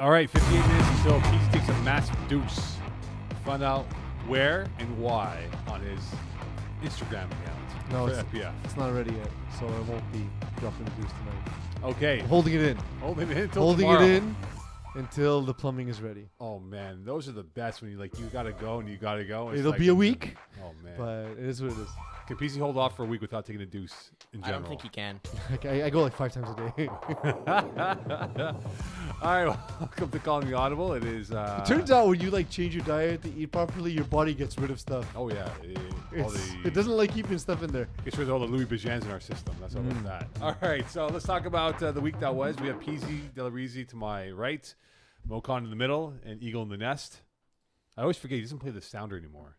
All right, 58 minutes until Peeze takes a massive deuce. Find out where and why on his Instagram account. No, it's not ready yet, so I won't be dropping the deuce tonight. okay. Holding it in. Holding it in until Holding tomorrow. it in until the plumbing is ready. Oh man, those are the best when you gotta go and you gotta go. It'll be a week. Oh man. But it is what it is. Can Peeze hold off for a week without taking a deuce in I general? don't think he can. I go like 5 times a day. All right, welcome to Calling the Audible. It is. It turns out when you change your diet to eat properly, your body gets rid of stuff. Oh yeah. It doesn't like keeping stuff in there. Gets rid of all the Louis Vuittons in our system. That's all about that. All right, so let's talk about the week that was. We have Peeze, Della, Reeze to my right, Moe Khan in the middle, and Eagle in the nest. I always forget he doesn't play the sounder anymore.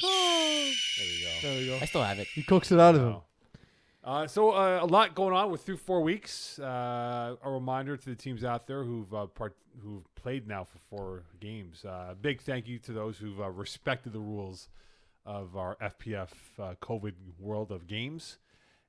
There we go. I still have it. He cooks it out of him. So a lot going on. We're through 4 weeks. A reminder to the teams out there who've played now for 4 games. Big thank you to those who've respected the rules of our FPF COVID world of games.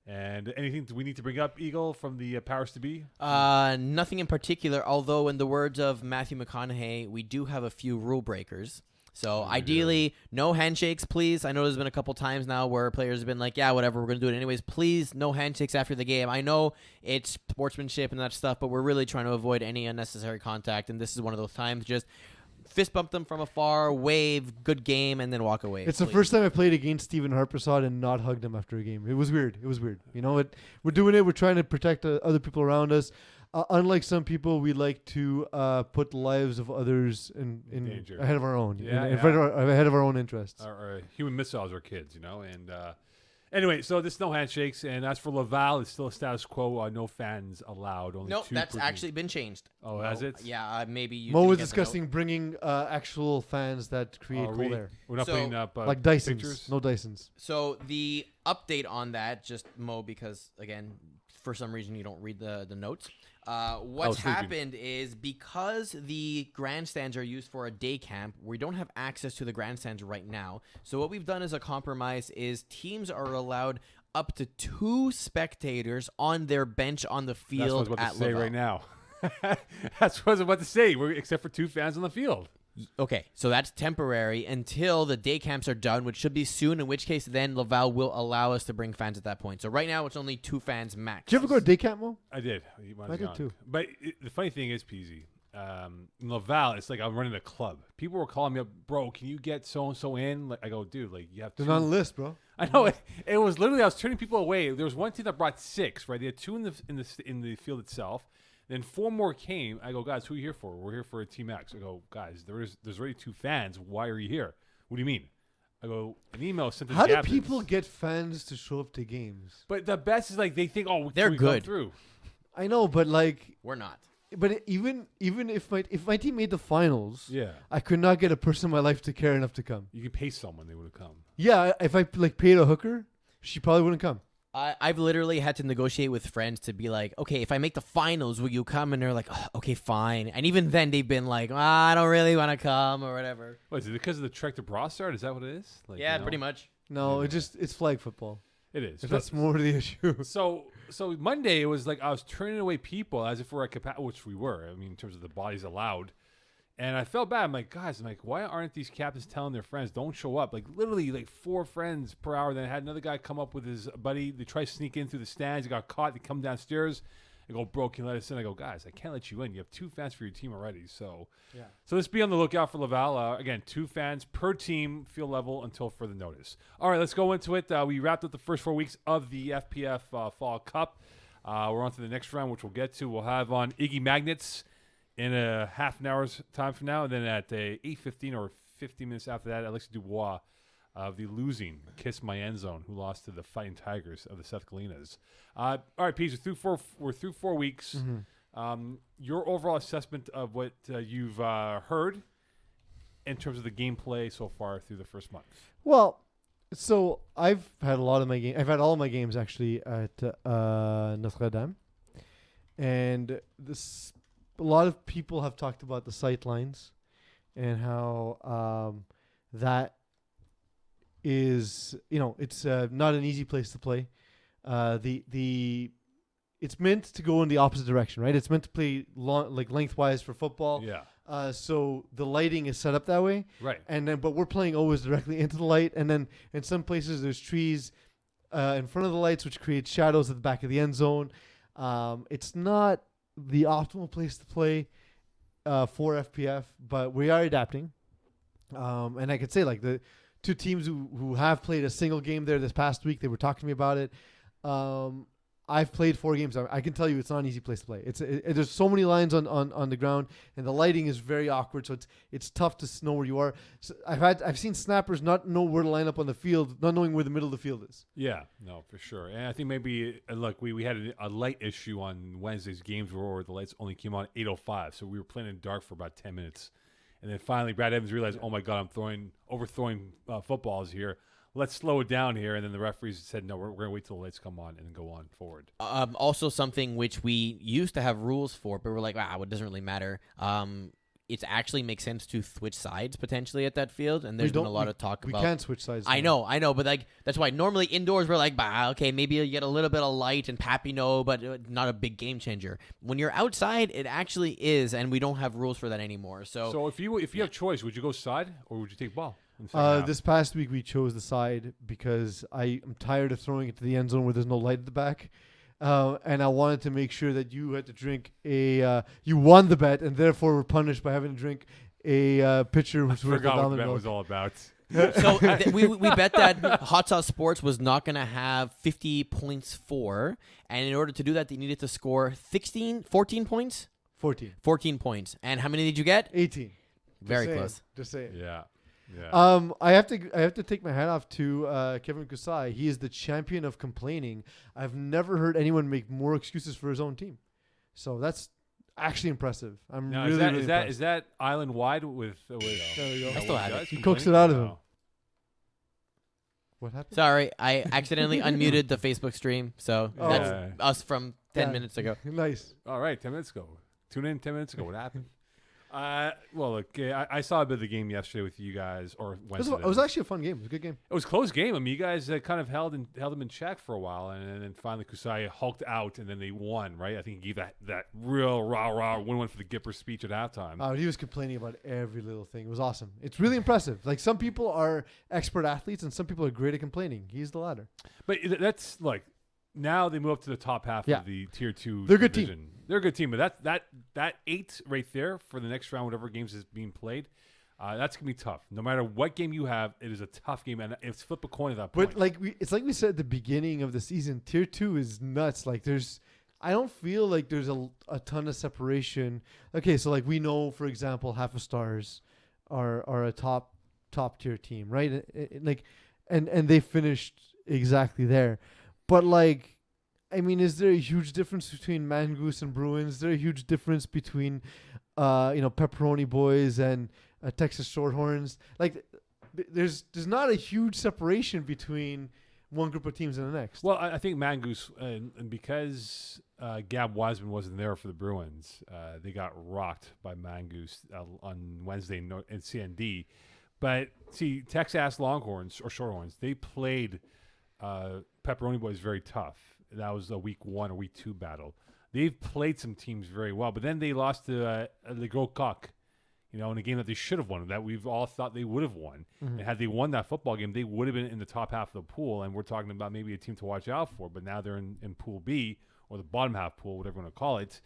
And anything we need to bring up, Eagle, from the powers to be? Nothing in particular, although in the words of Matthew McConaughey, we do have a few rule breakers. So ideally, no handshakes, please. I know there's been a couple times now where players have been like, yeah, whatever, we're going to do it anyways. Please, no handshakes after the game. I know it's sportsmanship and that stuff, but we're really trying to avoid any unnecessary contact, and this is one of those times. Just fist bump them from afar, wave, good game, and then walk away. It's the first time I played against Stephen Harpersod and not hugged him after a game. It was weird. You know what? We're doing it. We're trying to protect other people around us. Unlike some people, we like to put the lives of others in danger ahead of our own. Yeah, ahead of our own interests. Our human missiles are kids, And anyway, so there's no handshakes. And as for Laval, it's still a status quo. No fans allowed. Only nope, 2 that's per actually been changed. Oh, has it? Yeah, maybe you. Mo was discussing bringing actual fans that create cold air. We're not putting up like Dysons. pictures? No Dysons. So the update on that, just Mo, because again, for some reason you don't read the notes. What's happened is because the grandstands are used for a day camp, we don't have access to the grandstands right now. So what we've done as a compromise is teams are allowed up to 2 spectators on their bench on the field. That's what I was about at to say Laval. right now. That's what I was about to say. Except for 2 fans on the field. Okay, so that's temporary until the day camps are done, which should be soon, in which case then Laval will allow us to bring fans at that point. So right now it's only 2 fans max. Did you ever go to day camp, Mo? I did. I did too. But the funny thing is, Peeze, in Laval, it's like I'm running a club. People were calling me up, bro, can you get so-and-so in? I go, dude, you have 2. They're not on the list, bro. I know. It was literally, I was turning people away. There was one team that brought 6, right? They had 2 in the field itself. Then 4 more came. I go, guys, who are you here for? We're here for a Team X. I go, guys, there's already 2 fans. Why are you here? What do you mean? I go, an email sent to the How do captains. people get fans to show up to games? But the best is they think, they're we good. Come through. I know, but we're not. But even if my team made the finals, Yeah. I could not get a person in my life to care enough to come. You could pay someone, they would have come. Yeah, if I paid a hooker, she probably wouldn't come. I've literally had to negotiate with friends to be like, okay, if I make the finals, will you come? And they're like, oh, okay, fine. And even then, they've been like, I don't really want to come or whatever. What, is it because of the Trek to Brossard? Is that what it is? Yeah, pretty much. No, it's flag football. It is. If that's more the issue. So Monday, it was I was turning away people as if we're at capacity, which we were. I mean, in terms of the bodies allowed. And I felt bad. I'm like, guys, why aren't these captains telling their friends, don't show up? Literally, 4 friends per hour. Then I had another guy come up with his buddy. They try to sneak in through the stands. He got caught. They come downstairs. I go, bro, can you let us in? I go, guys, I can't let you in. You have 2 fans for your team already. So let's be on the lookout for Laval. Again, 2 fans per team, field level, until further notice. All right, let's go into it. We wrapped up the first 4 weeks of the FPF Fall Cup. We're on to the next round, which we'll get to. We'll have on Iggy Magnets in a half an hour's time from now, and then at 8:15 or 15 minutes after that, Alexi Dubois of the losing Kiss My End Zone, who lost to the Fighting Tigers of the Seth Galinas. All right, Peeze, we're through 4 weeks. Mm-hmm. Your overall assessment of what you've heard in terms of the gameplay so far through the first month? Well, so I've had all of my games actually at Notre Dame, and a lot of people have talked about the sight lines and how that is, it's not an easy place to play. The it's meant to go in the opposite direction, right? It's meant to play lengthwise for football. Yeah. So the lighting is set up that way. Right. And then, but we're playing always directly into the light. And then in some places there's trees in front of the lights, which creates shadows at the back of the end zone. It's not the optimal place to play for FPF, but we are adapting. And I could say like the two teams who have played a single game there this past week, they were talking to me about it. I've played 4 games. I can tell you it's not an easy place to play. There's so many lines on the ground, and the lighting is very awkward, so it's tough to know where you are. So I've seen snappers not know where to line up on the field, not knowing where the middle of the field is. Yeah, no, for sure. And I think maybe look, we had a light issue on Wednesday's games where the lights only came on at 8:05, so we were playing in dark for about 10 minutes, and then finally Brad Evans realized, oh my God, I'm overthrowing footballs here. Let's slow it down here. And then the referees said, no, we're going to wait till the lights come on and then go on forward. Also something which we used to have rules for, but we're like, wow, it doesn't really matter. It actually makes sense to switch sides potentially at that field, and there's been a lot of talk about. We can't switch sides. I know, but like that's why normally indoors we're like, bah, okay, maybe you get a little bit of light and Papineau, but not a big game changer. When you're outside, it actually is, and we don't have rules for that anymore. So if you have choice, would you go side or would you take ball? This past week we chose the side because I am tired of throwing it to the end zone where there's no light at the back. And I wanted to make sure that you had to drink you won the bet and therefore were punished by having to drink a pitcher which I forgot what the bet was all about. So we bet that Hot Sauce Sports was not going to have 50 points for, and in order to do that, they needed to score 14 points? 14 points. And how many did you get? 18. Very close. Just say it. Yeah. I have to take my hat off to Kevin Kusai. He is the champion of complaining. I've never heard anyone make more excuses for his own team. So that's actually impressive. I'm now, really impressed. Is that island wide with there we go. I still have it. He coaxed it out of him. What happened? Sorry, I accidentally unmuted the Facebook stream. So that's us from 10 minutes ago. Nice. All right, 10 minutes ago. Tune in 10 minutes ago. What happened? Well, look, I saw a bit of the game yesterday with you guys, or Wednesday. It was actually a fun game. It was a good game. It was a close game. I mean, you guys kind of held them in check for a while, and then finally Kusai hulked out, and then they won, right? I think he gave that real rah win for the Gipper speech at halftime. He was complaining about every little thing. It was awesome. It's really impressive. Like, some people are expert athletes, and some people are great at complaining. He's the latter. But that's like, now they move up to the top half of the Tier 2 They're a good division. team. They're a good team, but that 8 right there for the next round, whatever games is being played, that's gonna be tough. No matter what game you have, it is a tough game, and it's flip a coin at that point. But it's like we said at the beginning of the season, Tier 2 is nuts. Like, I don't feel like there's a ton of separation. Okay, so like we know, for example, Half a Stars are a top tier team, right? And they finished exactly there, but like. I mean, is there a huge difference between Mangoose and Bruins? Is there a huge difference between, Pepperoni Boys and Texas Shorthorns? Like, there's not a huge separation between one group of teams and the next. Well, I think Mangoose, and because Gab Wiseman wasn't there for the Bruins, they got rocked by Mangoose on Wednesday in CND. But see, Texas Longhorns or Shorthorns, they played Pepperoni Boys very tough. That was a week 1 or week 2 battle. They've played some teams very well, but then they lost to Le Gros Coq, in a game that they should have won, that we've all thought they would have won. Mm-hmm. And had they won that football game, they would have been in the top half of the pool, and we're talking about maybe a team to watch out for. But now they're in Pool B, or the bottom half pool, whatever you want to call it.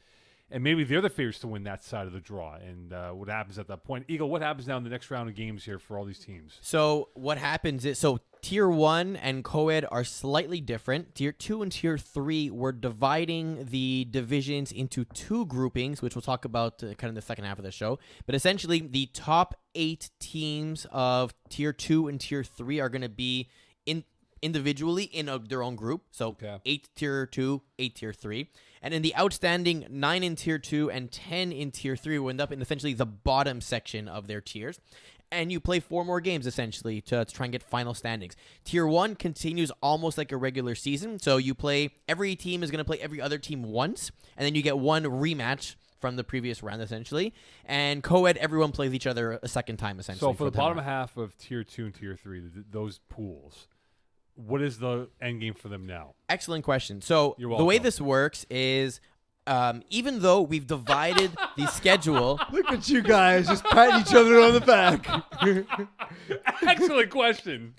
And maybe they're the favorites to win that side of the draw. And what happens at that point? Eagle, what happens now in the next round of games here for all these teams? So what happens is, Tier 1 and Co-Ed are slightly different. Tier 2 and Tier 3, we're dividing the divisions into 2 groupings, which we'll talk about kind of in the second half of the show. But essentially, the top 8 teams of Tier 2 and Tier 3 are going to be individually in their own group. So 8 Tier 2, 8 Tier 3. And in the outstanding 9 in Tier 2 and 10 in Tier 3 will end up in essentially the bottom section of their tiers. And you play 4 more games, essentially, to try and get final standings. Tier 1 continues almost like a regular season. So every team is going to play every other team once. And then you get one rematch from the previous round, essentially. And Co-Ed, everyone plays each other a second time, essentially. So for the bottom half of Tier 2 and Tier 3, those pools, what is the end game for them now? Excellent question. So You're the way welcome. this works is, even though we've divided the schedule, Look at you guys just patting each other on the back. Excellent question.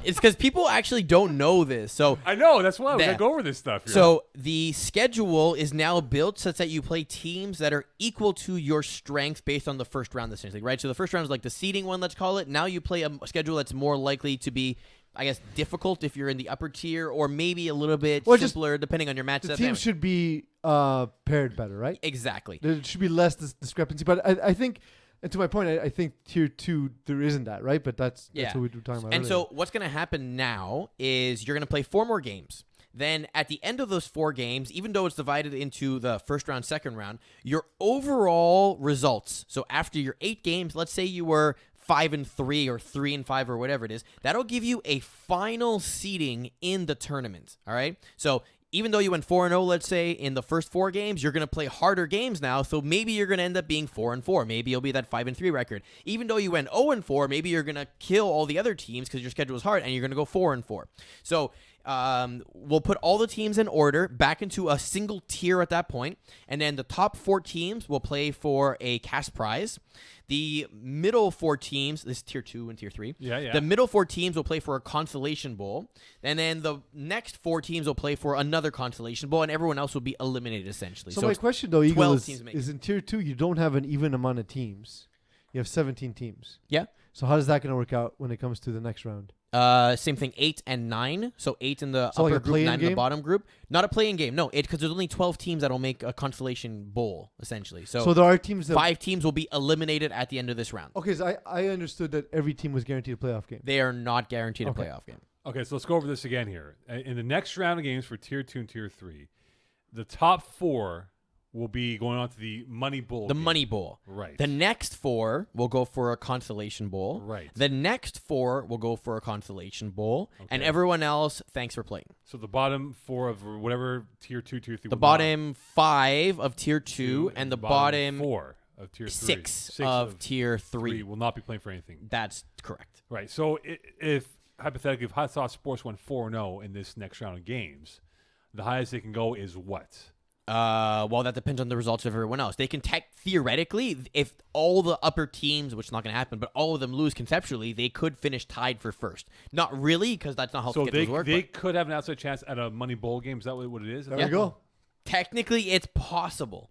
it's because people actually don't know this. So I know. That's why we Yeah. got to go over this stuff here. So the schedule is now built such that you play teams that are equal to your strength based on the first round, essentially, right? So the first round is like the seeding one, let's call it. Now you play a schedule that's more likely to be, I guess, difficult if you're in the upper tier, or maybe a little bit Well, just simpler depending on your The matchup. team should be paired better, right? Exactly. There should be less discrepancy. But I think, and to my point, I think tier 2 there isn't that, right? But that's Yeah. what we were talking about. And earlier. so what's going to happen now is you're going to play 4 more games. Then at the end of those 4 games, even though it's divided into the first round, second round, your overall results. So after your 8 games, let's say you were 5-3 or 3-5 or whatever it is, that'll give you a final seeding in the tournament. All right. So even though you went 4-0, let's say in the first 4 games, you're going to play harder games now. So maybe you're going to end up being 4-4. Maybe you'll be that 5-3 record. Even though you went 0-4, maybe you're going to kill all the other teams because your schedule is hard and you're going to go 4-4. So we'll put all the teams in order back into a single tier at that point, and then the top 4 teams will play for a cash prize. The middle 4 teams, this is tier 2 and tier 3. Yeah. The middle 4 teams will play for a consolation bowl, and then the next 4 teams will play for another consolation bowl, and everyone else will be eliminated essentially. So my it's question though, Eagle, 12 teams make is in tier 2 you don't have an even amount of teams. You have 17 teams. Yeah. So how is that going to work out when it comes to the next round? Same thing, 8 and 9. So 8 in the So like upper a group, play-in 9 in the game? bottom group. Not a play-in game, no. Because there's only 12 teams that'll make a consolation bowl, essentially. So there are teams that 5 teams will be eliminated at the end of this round. Okay, so I understood that every team was guaranteed a playoff game. They are not guaranteed Okay. a playoff game. Okay, so let's go over this again here. In the next round of games for tier 2 and tier 3, the top 4 will be going on to the Money Bowl. The game. Money Bowl. Right. The next 4 will go for a consolation bowl. Right. The next 4 will go for a consolation bowl. And Okay. everyone else, thanks for playing. So the bottom 4 of whatever tier 2, tier 3. The will bottom 5 of tier 2 not, and the bottom 4 of tier 3. 6 of tier 3. will not be playing for anything. That's correct. Right. So if hypothetically, if Hot Sauce Sports went 4-0 in this next round of games, the highest they can go is what? Well, that depends on the results of everyone else. They can theoretically, if all the upper teams, which is not going to happen, but all of them lose conceptually, they could finish tied for first. Not really, because that's not how So schedules work. they But could have an outside chance at a Money Bowl game. Is that what it is? There Yeah. we go. technically, it's possible.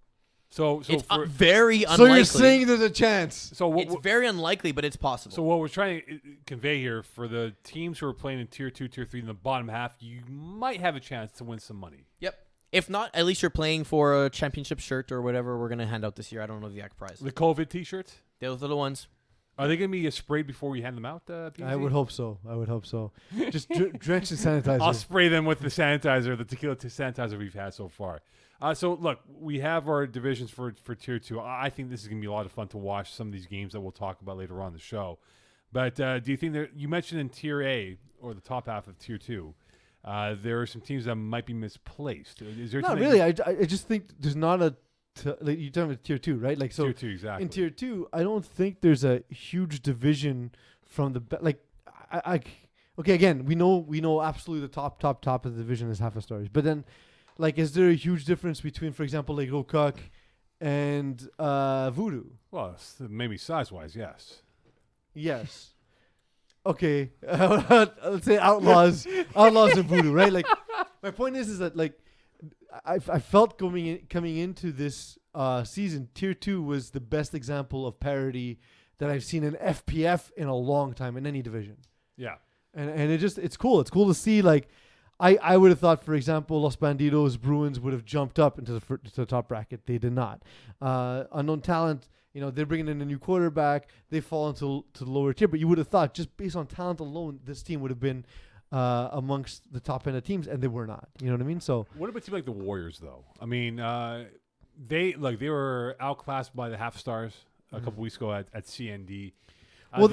So It's for very unlikely. So you're saying there's a chance. so what? It's very unlikely, but it's possible. So what we're trying to convey here for the teams who are playing in tier 2, tier 3 in the bottom half, you might have a chance to win some money. Yep. If not, at least you're playing for a championship shirt or whatever we're going to hand out this year. I don't know the exact prize. The COVID T-shirts, Those are the ones. are they going to be sprayed before we hand them out? PZ? I would hope so. Just drench in sanitizer. I'll spray them with the sanitizer, the tequila sanitizer we've had so far. So look, we have our divisions for tier 2. I think this is going to be a lot of fun to watch some of these games that we'll talk about later on in the show. But do you think that you mentioned in tier A or the top half of tier 2? There are some teams that might be misplaced. Is there Not something- really. I just think there's not a. Like you're talking about tier 2, right? Like so. tier 2 exactly. In tier 2, I don't think there's a huge division from the okay, again, we know absolutely the top of the division is half a stars, but then like is there a huge difference between, for example, like Rocoq and Voodoo? Well, maybe size-wise, yes. Yes. Okay, let's say outlaws and Voodoo, right? Like my point is that like I felt coming into this season, tier 2 was the best example of parity that I've seen in FPF in a long time in any division. Yeah. And it's cool. It's cool to see. Like I would have thought, for example, Los Bandidos Bruins would have jumped up into the top bracket. They did not. Unknown Talent, they're bringing in a new quarterback. They fall into the lower tier. But you would have thought, just based on talent alone, this team would have been amongst the top end of teams, and they were not. You know what I mean? So What about teams like the Warriors, though? I mean, they were outclassed by the Half Stars a couple weeks ago at CND. so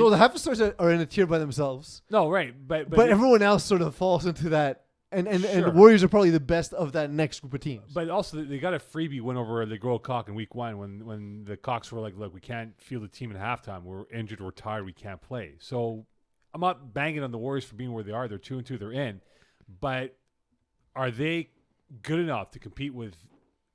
the half stars are in a tier by themselves, no, right, but everyone else sort of falls into that. And Sure. the Warriors are probably the best of that next group of teams. But also, they got a freebie win over the Grow Cock in week 1 when the Cocks were like, look, we can't field the team at halftime. We're injured, we're tired, we can't play. So I'm not banging on the Warriors for being where they are. They're 2-2. They're in, but are they good enough to compete with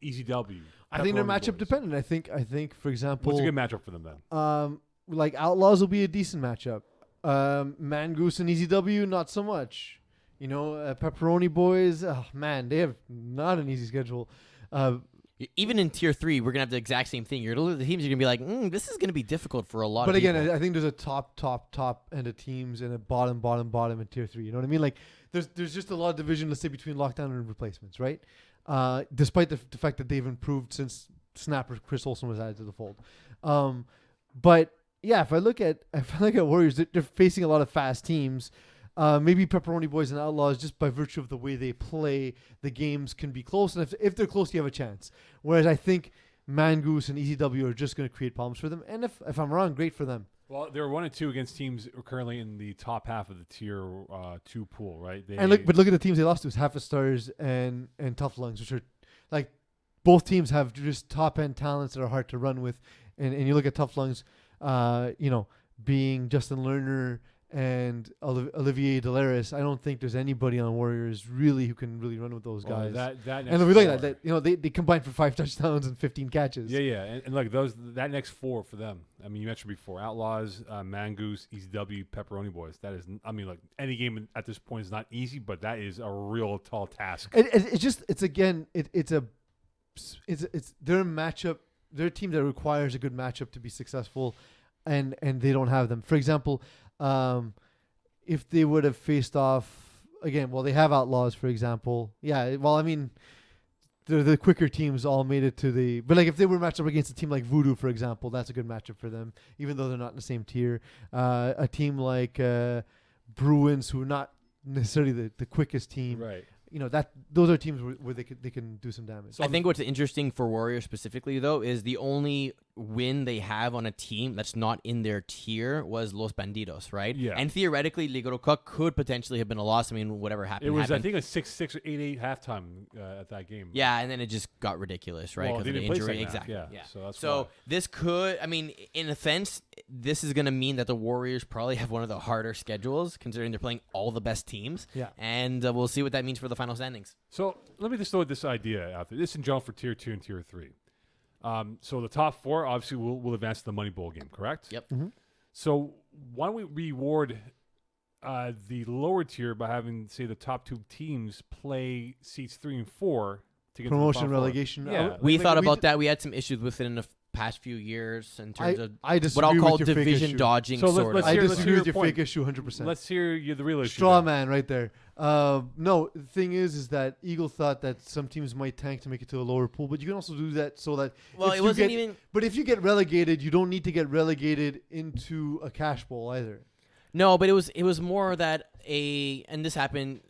ECW? I think they're Pepperoni matchup Boys? dependent. I think, for example, What's a good matchup for them then? like Outlaws will be a decent matchup. Mangoose and ECW, not so much. Pepperoni Boys, oh man, they have not an easy schedule. Even in tier 3, we're gonna have the exact same thing. You're gonna look at the teams. You're gonna be like, this is gonna be difficult for a lot. But of again, people. I think there's a top end of teams and a bottom in tier 3. You know what I mean? Like there's just a lot of division, let's say, between lockdown and replacements, right? Despite the fact that they've improved since Snapper Chris Olsen was added to the fold. But yeah, if I look at Warriors, they're facing a lot of fast teams. Maybe Pepperoni Boys and Outlaws, just by virtue of the way they play, the games can be close, and if they're close, you have a chance. Whereas I think Mangoose and ECW are just going to create problems for them. And if I'm wrong, great for them. Well, they're 1-2 against teams who are currently in the top half of the tier 2 pool, right? But look at the teams they lost to: Half a Stars and Tough Lungs, which are like both teams have just top end talents that are hard to run with. And you look at Tough Lungs, being Justin Lerner and Olivier Delaris, I don't think there's anybody on Warriors really who can really run with those guys. And we look at that, they combined for 5 touchdowns and 15 catches. Yeah, and look, that next 4 for them. I mean, you mentioned before: Outlaws, Mangoose, ECW, Pepperoni Boys. That is, I mean, look, any game at this point is not easy, but that is a real tall task. They're a matchup. They're a team that requires a good matchup to be successful, and they don't have them. For example, if they would have faced off again, well, they have Outlaws, for example. Yeah, well, I mean, the quicker teams all made it to the. But like, if they were matched up against a team like Voodoo, for example, that's a good matchup for them, even though they're not in the same tier. A team like Bruins, who are not necessarily the quickest team, Right. Those are teams where they can do some damage. I think what's interesting for Warriors specifically, though, is the only win they have on a team that's not in their tier was Los Bandidos, right? Yeah. And theoretically, Ligoro Cook could potentially have been a loss. I mean, whatever happened. It was, happened. I think, a 6-6 or 8-8 halftime at that game. Yeah, and then it just got ridiculous, right? Well, Because they of the didn't play injury. second half, Exactly. yeah. So that's So why. this could, I mean, in a sense, this is going to mean that the Warriors probably have one of the harder schedules, considering they're playing all the best teams. Yeah. And we'll see what that means for the final standings. So let me just throw this idea out there. This is in general for tier 2 and tier 3. So the top 4 obviously will advance to the Money Bowl game, correct? Yep. Mm-hmm. So why don't we reward the lower tier by having, say, the top 2 teams play seats 3 and 4 to get Promotion, to the Final Four? relegation. Yeah. We thought about that. We had some issues with it in the past few years in terms of I what disagree I'll call with your fake division issue. dodging, So sort let's of. I hear- disagree your with your point. fake issue 100%. Let's hear you the real issue. Straw then. man right there. No, the thing is that Eagle thought that some teams might tank to make it to a lower pool, but you can also do that so that Well, if it you wasn't get- even. But if you get relegated, you don't need to get relegated into a cash bowl either. No, but it was more that and this happened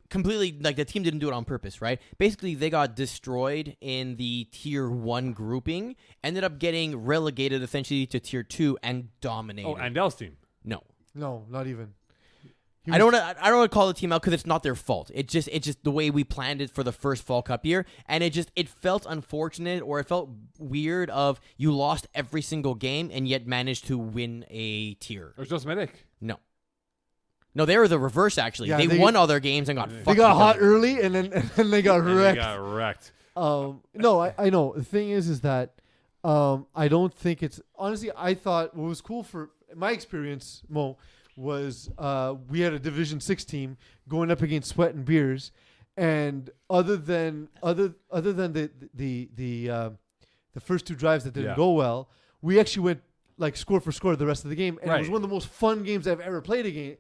completely, like the team didn't do it on purpose, right? Basically, they got destroyed in the tier 1 grouping, ended up getting relegated essentially to tier 2 and dominated. Oh, Andel's team. No. No, not even. I don't want to call the team out because it's not their fault. It's just the way we planned it for the first Fall Cup year, and it felt unfortunate, or it felt weird of you lost every single game and yet managed to win a tier. Or just Medic. No, they were the reverse actually. Yeah, they they- won all their games and got They fucked They got because hot of it. early and then they got And wrecked. they got wrecked. No, I know. The thing is that I don't think it's honestly. I thought what was cool for my experience, Mo, was we had a Division 6 team going up against Sweat and Beers, and other than the first 2 drives that didn't Yeah. go well, we actually went like score for score the rest of the game, and it was Right. one of the most fun games I've ever played in,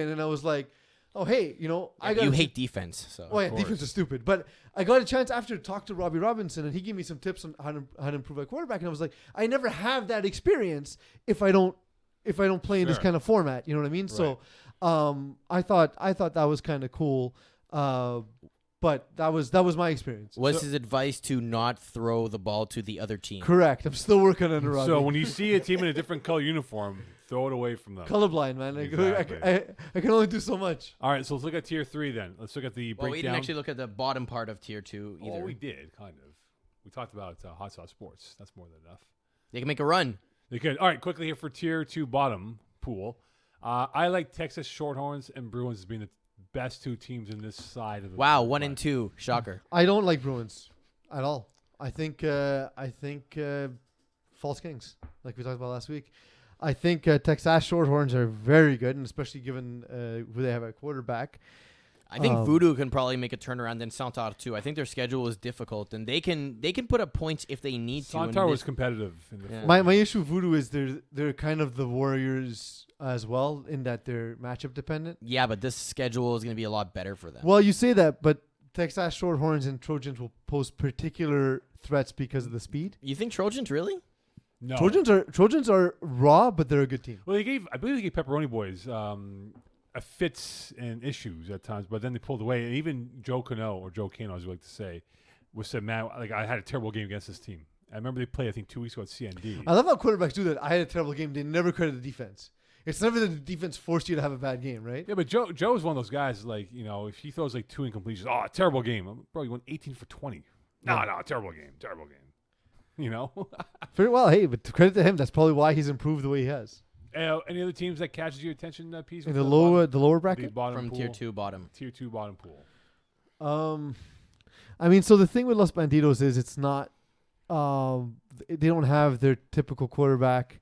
and I was like, oh hey, I got You hate defense, so. Oh yeah, Of course. defense is stupid. But I got a chance after to talk to Robbie Robinson, and he gave me some tips on how to improve my quarterback. And I was like, I never have that experience if I don't play in this Sure. kind of format. You know what I mean? Right. So, I thought that was kind of cool. But that was my experience. What's So- his advice to not throw the ball to the other team? correct? I'm still working on it, Robbie. So when you see a team in a different color uniform, throw it away from them. colorblind, man. Exactly. I can only do so much. All right, so let's look at tier 3 then. Let's look at the Well, we breakdown. didn't actually look at the bottom part of tier 2 either. Oh, we did, kind of. We talked about Hot Sauce Sports. That's more than enough. They can make a run. They could. All right, quickly here for tier 2 bottom pool. I like Texas Shorthorns and Bruins as being the best two teams in this side of the. Wow, 1 and 2, shocker. I don't like Bruins at all. I think False Kings, like we talked about last week. I think Texas Shorthorns are very good, and especially given who they have at quarterback. I think Voodoo can probably make a turnaround in Centaur too. I think their schedule is difficult, and they can put up points if they need to. Centaur was competitive. In the My issue with Voodoo is they're kind of the Warriors as well in that they're matchup dependent. Yeah, but this schedule is going to be a lot better for them. Well, you say that, but Texas Shorthorns and Trojans will pose particular threats because of the speed. You think Trojans really? No. Trojans are raw, but they're a good team. Well, I believe they gave Pepperoni Boys a fits and issues at times, but then they pulled away. And even Joe Cano, as we like to say, said, "Man, like I had a terrible game against this team." I remember they played, I think, 2 weeks ago at CND. I love how quarterbacks do that. I had a terrible game. They never credit the defense. It's never that the defense forced you to have a bad game, right? Yeah, but Joe is one of those guys, like, you know, if he throws like 2 incompletions, terrible game. Bro, you went 18 for 20. No, terrible game. You know? Very well. Hey, but credit to him. That's probably why he's improved the way he has. Any other teams that catches your attention, Peeze? In the lower the bracket? bottom From pool? tier 2 bottom. Tier 2 bottom pool. I mean, so the thing with Los Bandidos is it's not they don't have their typical quarterback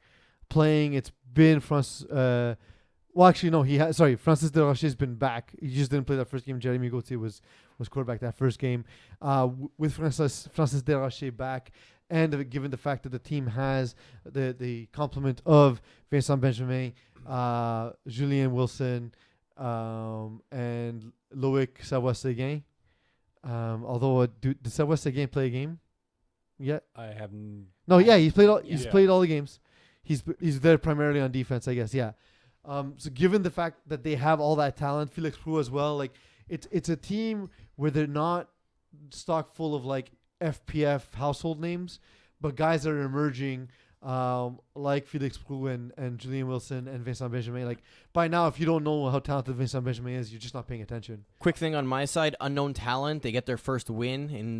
playing. It's been Francis Desrochers has been back. He just didn't play that first game. Jeremy Gauthier was quarterback that first game. With Francis Desrochers back, and given the fact that the team has the complement of Vincent Benjamin, Julien Wilson, and Loic Savoie-Seguin. Although did Savoie-Seguin play a game yet? I haven't. No, yeah, he's played all. Yeah. He's played all the games. He's there primarily on defense, I guess. Yeah. So given the fact that they have all that talent, Felix Prou as well, like it's a team where they're not stock full of like FPF household names, but guys that are emerging, like Felix Prou and Julien Wilson and Vincent Benjamin. Like by now, if you don't know how talented Vincent Benjamin is, you're just not paying attention. Quick thing on my side, unknown talent. They get their first win in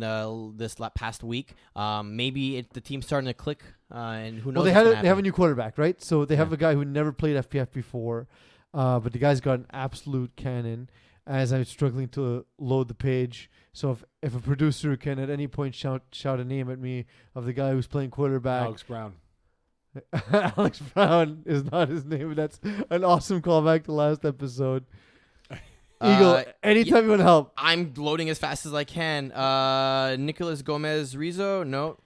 this past week. Maybe the team's starting to click, and who knows? Well, they have a new quarterback, right? So they have a guy who never played FPF before, but the guy's got an absolute cannon. As I'm struggling to load the page, so if a producer can at any point shout a name at me of the guy who's playing quarterback, Alex Brown. Alex Brown is not his name. That's an awesome callback to last episode. Eagle, anytime you want to help. I'm loading as fast as I can. Nicolas Gomez Rizzo? No.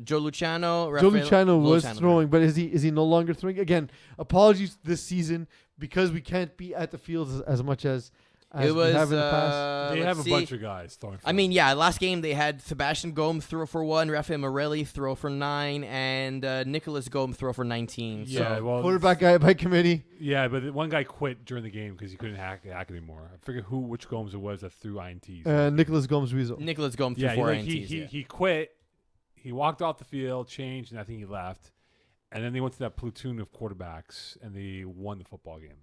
Joe Luciano. Joe Luciano was throwing, but is he no longer throwing? Again, apologies this season because we can't be at the field as much as it was, we have in the past. They have a bunch of guys throwing. I mean, yeah, last game they had Sebastian Gome throw for 1, Rafael Morelli throw for 9, and Nicholas Gome throw for 19. Yeah, so. well, quarterback guy by committee. Yeah, but one guy quit during the game because he couldn't hack anymore. I forget which Gomes it was that threw INTs. Nicholas Gomes Rizzo. Nicholas Gome threw 4 INTs. He quit. He walked off the field, changed, and I think he left. And then they went to that platoon of quarterbacks, and they won the football game.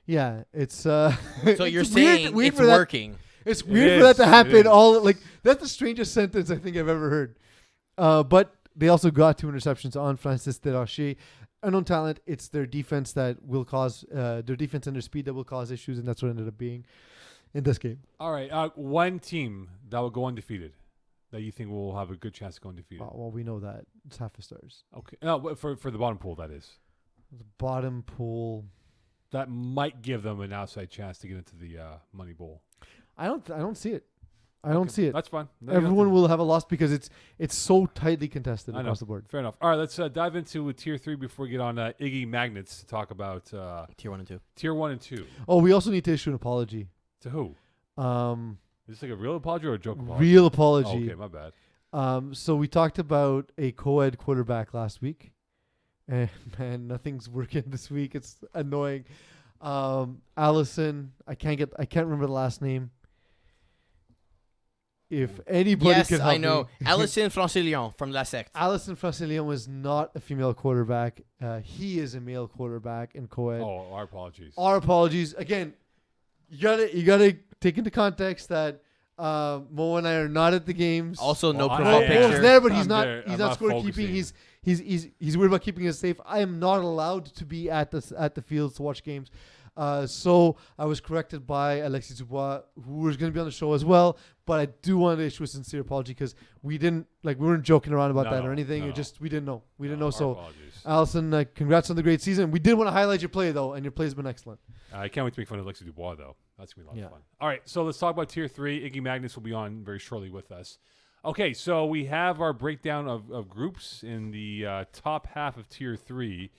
Yeah, it's so you're it's saying weird it's working. It's weird for that to happen. That's the strangest sentence I think I've ever heard. But they also got 2 interceptions on Francis Desrochers. Unknown talent. It's their defense that will cause their defense and their speed that will cause issues, and that's what ended up being in this game. All right, one team that will go undefeated that you think will have a good chance to go undefeated. Well, we know that it's half a stars. Okay, no, for the bottom pool, that is. The bottom pool. That might give them an outside chance to get into the Money Bowl. I don't see it. I don't see it. That's fine. Everyone will have a loss because it's so tightly contested across the board. Fair enough. All right, let's dive into Tier 3 before we get on Iggy Magnets to talk about Tier 1 and 2. Tier 1 and 2. Oh, we also need to issue an apology. To who? Is this like a real apology or a joke apology? Real apology. Oh, okay, my bad. So we talked about a co-ed quarterback last week. And man, nothing's working this week. It's annoying. Allison, I can't remember the last name. If anybody could help I know. me. Allison Francillon from La Secte. Allison Francillon was not a female quarterback. He is a male quarterback in co-ed. Oh, our apologies. Our apologies. Again, you gotta take into context that Mo and I are not at the games. Also, no Well, profile I am. Mo's picture. there, but he's I'm not. there. He's I'm not not scorekeeping. He's worried about keeping us safe. I am not allowed to be at the fields to watch games. So I was corrected by Alexi Dubois, who was going to be on the show as well. But I do want to issue a sincere apology because we weren't joking around about that or anything. No. It just we didn't know. We didn't know. Our So apologies. Allison, congrats on the great season. We did want to highlight your play though, and your play's been excellent. I can't wait to make fun of Alexi Dubois, though. That's going to be a lot Yeah. of fun. All right, so let's talk about Tier 3. Iggy Magnus will be on very shortly with us. Okay, so we have our breakdown of groups in the top half of Tier 3.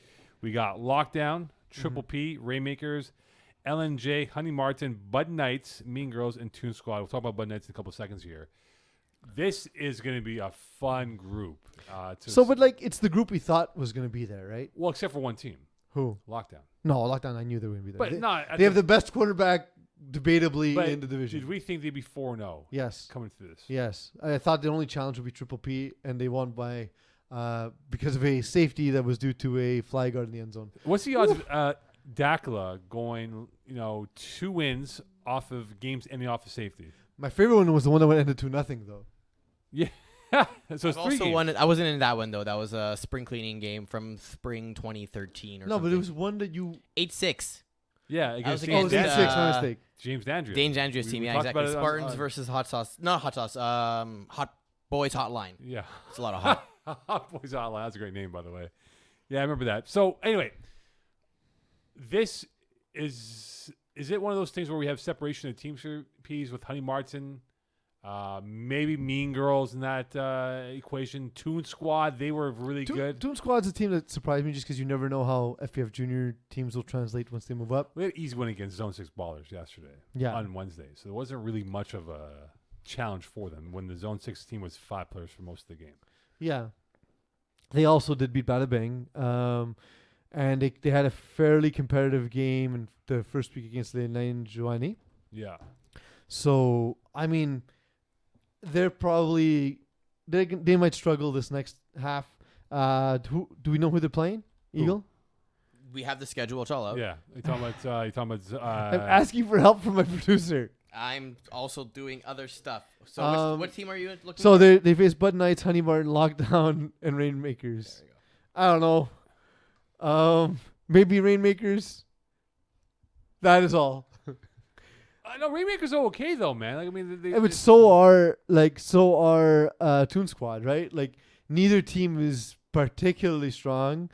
We got Lockdown, Triple P, Rainmakers, LNJ, Honey Martin, Bud Knights, Mean Girls, and Toon Squad. We'll talk about Bud Knights in a couple seconds here. This is going to be a fun group. It's the group we thought was going to be there, right? Well, except for one team, Who? Lockdown. No, Lockdown. I knew they were going to be there. But not. They have the best quarterback, debatably, but in the division. Did we think they'd be 4-0 Yes. coming through this? Yes. I thought the only challenge would be Triple P, and they won by because of a safety that was due to a fly guard in the end zone. What's the odds of Della going, 2 wins off of games ending off of safety? My favorite one was the one that went ended 2-0 though. Yeah. So I've it's 3 also games. won. I wasn't in that one though. That was a spring cleaning game from spring 2013 or No, something. but it was one that you. 8-6. Yeah, was against Oh, it James, was against, 8-6. My mistake. James Dandria. Dane Andrews We- team, we yeah, talked exactly. about it on- Spartans on- versus Hot Sauce. Not Hot Sauce. Hot Boys Hotline. Yeah. It's a lot of hot. Hot Boys Hotline. That's a great name, by the way. Yeah, I remember that. So, anyway, this is it one of those things where we have separation of teams for Peeze with Honey Martin, maybe Mean Girls in that equation. Toon Squad, they were really good. Toon Squad's a team that surprised me just because you never know how FPF junior teams will translate once they move up. We had an easy win against Zone 6 Ballers yesterday on Wednesday. So there wasn't really much of a challenge for them when the Zone 6 team was 5 players for most of the game. Yeah. They also did beat Bada Bang. And they had a fairly competitive game in the first week against the Nine Joanie. Yeah. So, I mean, they're probably they might struggle this next half. Do we know who they're playing? Who? Eagle? We have the schedule. It's all out. Yeah. You're talking about I'm asking for help from my producer. I'm also doing other stuff. So what team are you looking So for? they face Bud Knights, Honey Martin, Lockdown, and Rainmakers. There you go. I don't know. Maybe Rainmakers. That is all. I know Rainmakers are okay though, man. Like, I mean, they, Yeah, but so are Toon Squad, right? Like neither team is particularly strong,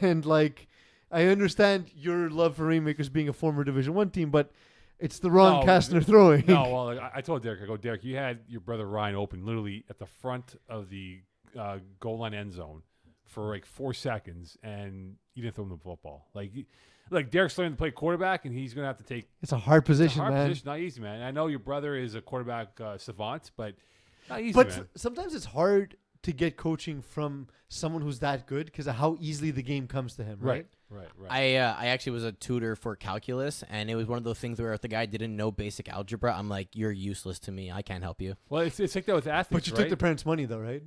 and like I understand your love for Rainmakers being a former Division 1 team, but it's the wrong Kastner throwing. No, well, like, I told Derek, Derek, you had your brother Ryan open literally at the front of the goal line end zone for like 4 seconds, and you didn't throw him the football. Like Derek's learning to play quarterback, and he's gonna have to take. It's a hard position, man. Position, not easy, man. I know your brother is a quarterback savant, but not easy, But man. sometimes it's hard to get coaching from someone who's that good because of how easily the game comes to him, right? Right. I actually was a tutor for calculus, and it was one of those things where if the guy didn't know basic algebra, I'm like, you're useless to me. I can't help you. Well, it's like that with athletes, But you right? took the parents' money, though, right?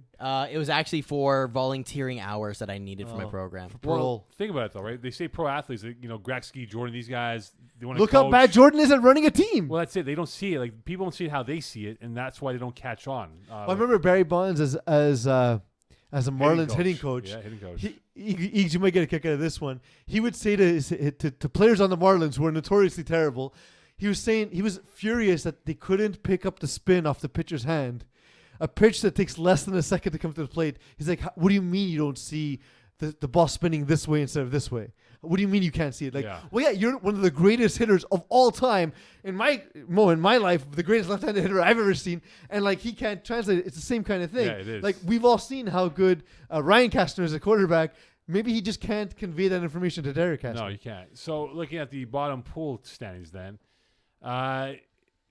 It was actually for volunteering hours that I needed for my Oh. program. Well, Parole. think about it though, right? They say pro athletes, like, Gretzky, Jordan, these guys, they want to Look how bad Jordan is at running a team. Well, that's it. They don't see it. Like people don't see it how they see it, and that's why they don't catch on. I remember Barry Bonds as a Marlins hitting coach. Yeah, hitting coach. You might get a kick out of this one. He would say to players on the Marlins who are notoriously terrible, he was furious that they couldn't pick up the spin off the pitcher's hand. A pitch that takes less than a second to come to the plate. He's like, what do you mean you don't see the ball spinning this way instead of this way? What do you mean you can't see it? Like, well, yeah, you're one of the greatest hitters of all time. In my life, the greatest left-handed hitter I've ever seen. And like, he can't translate it. It's the same kind of thing. Yeah, it is. Like, we've all seen how good Ryan Kastner is a quarterback. Maybe he just can't convey that information to Derek Kastner. No, you can't. So looking at the bottom pool standings, then,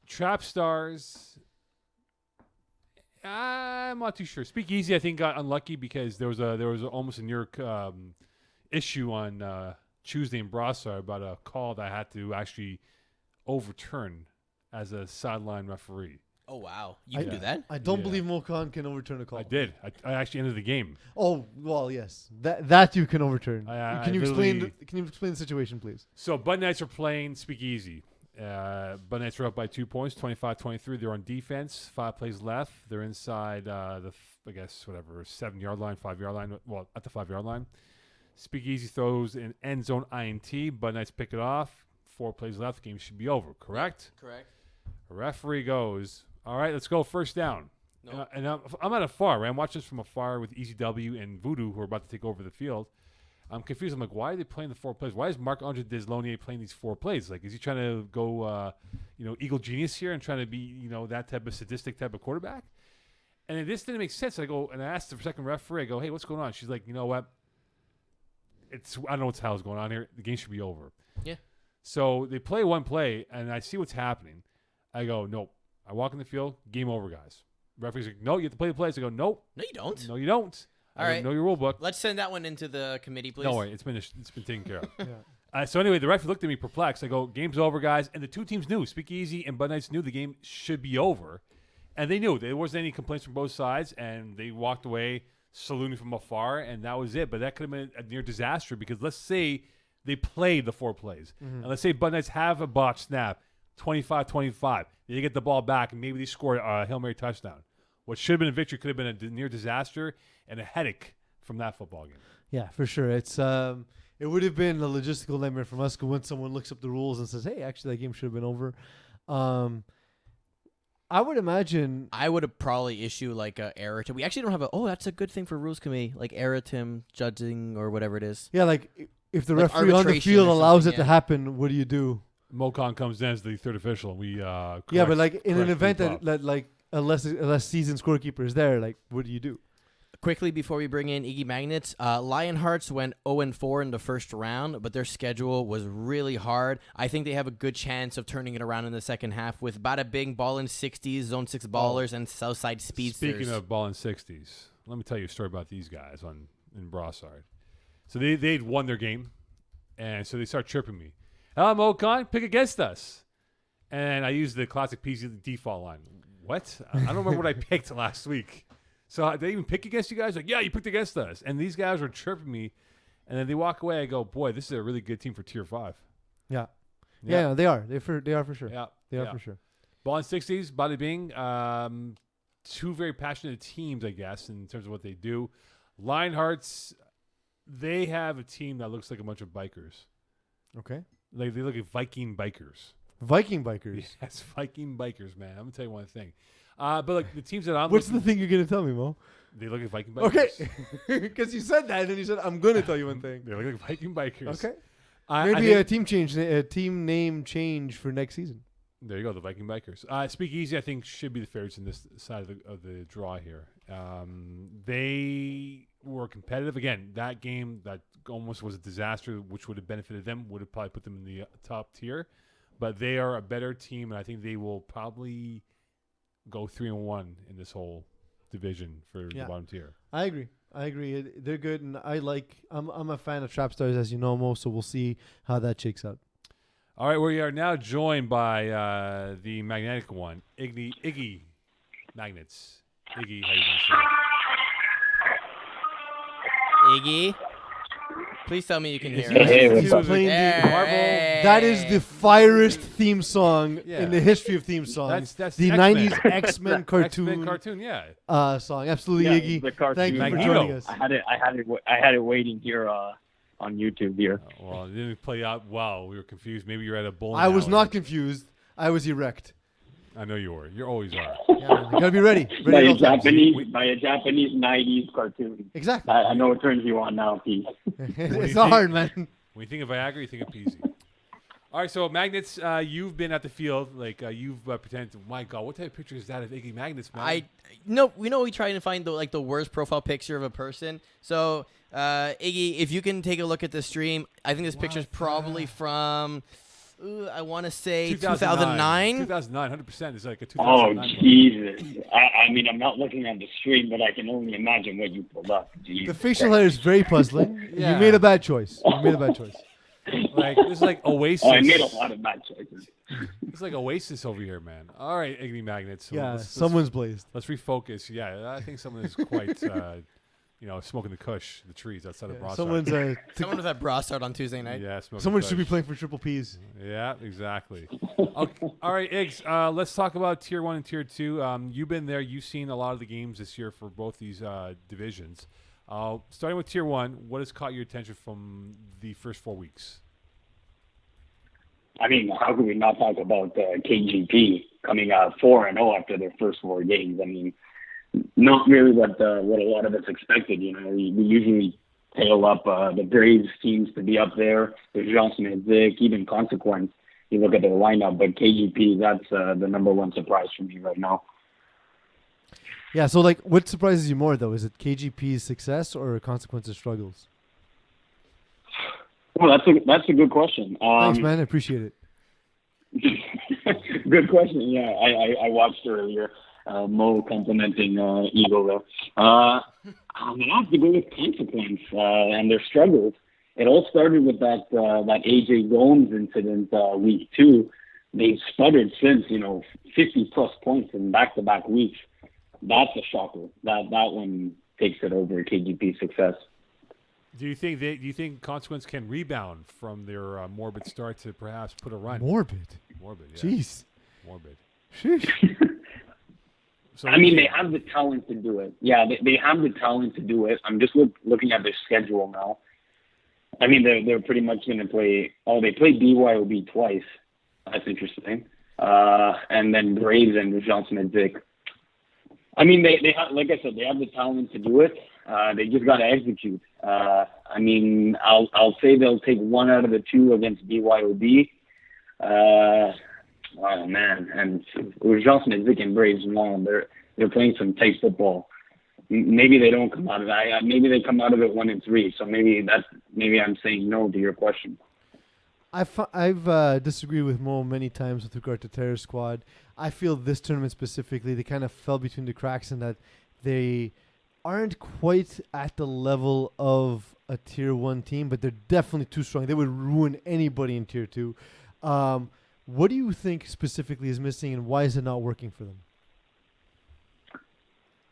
Trap Stars. I'm not too sure. Speakeasy, I think, got unlucky because there was almost a near issue on Tuesday in Brossard about a call that I had to actually overturn as a sideline referee. Oh, wow. You can do that? I don't Yeah. believe Moe Khan can overturn a call. I did. I actually ended the game. Oh, well, yes. That you can overturn. I Can you explain literally- the situation, please? So Bud Knights are playing Speakeasy, Bud Knights are up by 2 points, 25-23. They're on defense. 5 plays left. They're inside the 7-yard line, 5-yard line. Well, at the 5-yard line. Speakeasy throws an end zone INT. Bud Knights pick it off. 4 plays left. Game should be over. Correct? Correct. Referee goes, all right, let's go. First down. Nope. And I'm at afar, right? I'm watching this from afar with EZW and Voodoo, who are about to take over the field. I'm confused. I'm like, why are they playing the 4 plays? Why is Marc-Andre Deslonier playing these 4 plays? Like, is he trying to go, Eagle Genius here and trying to be, that type of sadistic type of quarterback? And this didn't make sense. I go and I asked the second referee. I go, hey, what's going on? She's like, you know what? I don't know what the hell is going on here. The game should be over. Yeah. So they play 1 play, and I see what's happening. I go, nope. I walk in the field. Game over, guys. Referee's like, no, you have to play the plays. I go, nope. No, you don't. No, you don't. All right. Know your rule book. Let's send that one into the committee, please. Don't worry. It's been taken care of. Yeah. So anyway, the referee looked at me perplexed. I go, game's over, guys. And the 2 teams knew. Speakeasy and Bud Knights knew the game should be over. And they knew. There wasn't any complaints from both sides. And they walked away saluting from afar. And that was it. But that could have been a near disaster because let's say they played the 4 plays. And let's say Bud Knights have a botched snap, 25-25. They get the ball back, and maybe they score a Hail Mary touchdown. What should have been a victory could have been a near disaster and a headache from that football game. Yeah, for sure. It's it would have been a logistical nightmare from us when someone looks up the rules and says, "Hey, actually, that game should have been over." I would imagine I would have probably issued like a error to. We actually don't have a. Oh, that's a good thing for rules committee, like erratum judging or whatever it is. Yeah, like if the Like referee on the arbitration field or allows it something, to yeah. happen, what do you do? Moe Khan comes in as the third official. And we Yeah, but like in an event that like unless seasoned scorekeeper is there, like what do you do? Quickly before we bring in Iggy Magnets, Lionhearts went 0-4 in the first round, but their schedule was really hard. I think they have a good chance of turning it around in the second half with Bada Bing, Ball in 60s, Zone 6 Ballers, and Southside Speedsters. Speaking of ball in 60s, let me tell you a story about these guys in Brossard. So they'd won their game, and so they start chirping me. Moe Khan, pick against us. And I used the classic Peeze default line. What? I don't remember what I picked last week. So they even pick against you guys? Like, yeah, you picked against us. And these guys were chirping me. And then they walk away. I go, boy, this is a really good team for Tier 5. Yeah, they are. They are for sure. Yeah, They are for sure. Ball in 60s, Bada Bing. 2 very passionate teams, I guess, in terms of what they do. Lionhearts, they have a team that looks like a bunch of bikers. Okay. Like they look like Viking bikers. Viking bikers. Yes, Viking bikers, man. I'm gonna tell you one thing. But like the teams that I'm What's the thing you're gonna tell me, Mo? They look like Viking bikers. Okay, because you said that, and then you said I'm gonna tell you one thing. They look like Viking bikers. Okay. I Maybe think, a team name change for next season. there you go, the Viking bikers. Speakeasy, I think, should be the favorites in this side of the draw here. They were competitive. Again, that game that almost was a disaster, which would have benefited them, would have probably put them in the top tier. But they are a better team, and I think they will probably go 3-1 in this whole division for the bottom tier. I agree. They're good, and I'm a fan of Trap Stars, as you know, Mo. So we'll see how that shakes out. All right, we are now joined by the magnetic one, Iggy Magnets. Iggy, how you doing, sir? Iggy, please tell me you can hear He's us. playing There. the Marvel. Hey. That is the firest theme song Yeah. in the history of theme songs. That's the X-Men. 90s X-Men cartoon. X-Men cartoon, yeah. Song. Absolutely, Yeah, Iggy. the cartoon. Thank you for Magneto. joining us. I had it waiting here on YouTube here. Well, it didn't play out well. We were confused. Maybe you're at a bowling I was alley. not confused. I was erect. I know you were. You always are. Yeah, man. You gotta be ready. By Ready a at all times. Japanese 90s cartoon. Exactly. I know what turns you on now, Pete. It's not hard, man. When you think of Viagra, you think of Peeze. All right, so Magnets, you've been at the field. Like, you've pretended to, my God, what type of picture is that of Iggy Magnets, man? We try to find the worst profile picture of a person. So, Iggy, if you can take a look at the stream, I think this picture's probably from, I want to say 2009. 2009, 100%. It's like a Oh, 2009. Jesus. I mean, I'm not looking at the stream, but I can only imagine what you pulled up. The Jesus. facial hair is very puzzling. Yeah. You made a bad choice. Like, this is like Oasis. Oh, I made a lot of bad choices. It's like Oasis over here, man. All right, Iggy Magnets. So Yeah, let's someone's blazed. refocus. Yeah, I think someone is quite smoking the kush, the trees outside of Brossard. Someone's Someone with that bra start on Tuesday night. Yeah, smoking someone should be kush. playing for Triple Peeze. Yeah, exactly. Okay. All right, Iggs, let's talk about Tier 1 and Tier 2. You've been there. You've seen a lot of the games this year for both these divisions. Starting with Tier 1, what has caught your attention from the first 4 weeks? I mean, how could we not talk about KGP coming out 4-0 after their first 4 games? I mean, not really what a lot of us expected. We usually tail up the Braves teams to be up there. There's Johnson, Zick, even Consequence. You look at their lineup, but KGP, that's the number one surprise for me right now. Yeah, so what surprises you more though? Is it KGP's success or Consequence's struggles? Well, that's a good question. Thanks, man. I appreciate it. Good question. Yeah, I watched earlier. Moe complimenting Eagle there. I'm gonna have to go with Consequence and their struggles. It all started with that AJ Gomes incident week 2. They've sputtered since, 50 plus points in back-to-back weeks. That's a shocker. That one takes it over KGP's success. Do you think Consequence can rebound from their morbid start to perhaps put a run? Morbid. Morbid, yeah. Jeez. Morbid. Sheesh. So I mean, they have the talent to do it. Yeah, they have the talent to do it. I'm just looking at their schedule now. I mean, they're pretty much going to play. Oh, they played BYOB twice. That's interesting. And then Braves and Johnson and Vic. I mean, they have, like I said, they have the talent to do it. They just got to execute. I mean, I'll say they'll take 1 out of the 2 against BYOB. Oh man, and with Johnson and Vic and Braves, they're playing some tight football. Maybe they don't come out of it. Maybe they come out of it 1-3. So maybe I'm saying no to your question. I've disagreed with Mo many times with regard to Terror Squad. I feel this tournament specifically, they kind of fell between the cracks in that they aren't quite at the level of a Tier 1 team, but they're definitely too strong. They would ruin anybody in Tier 2. What do you think specifically is missing, and why is it not working for them?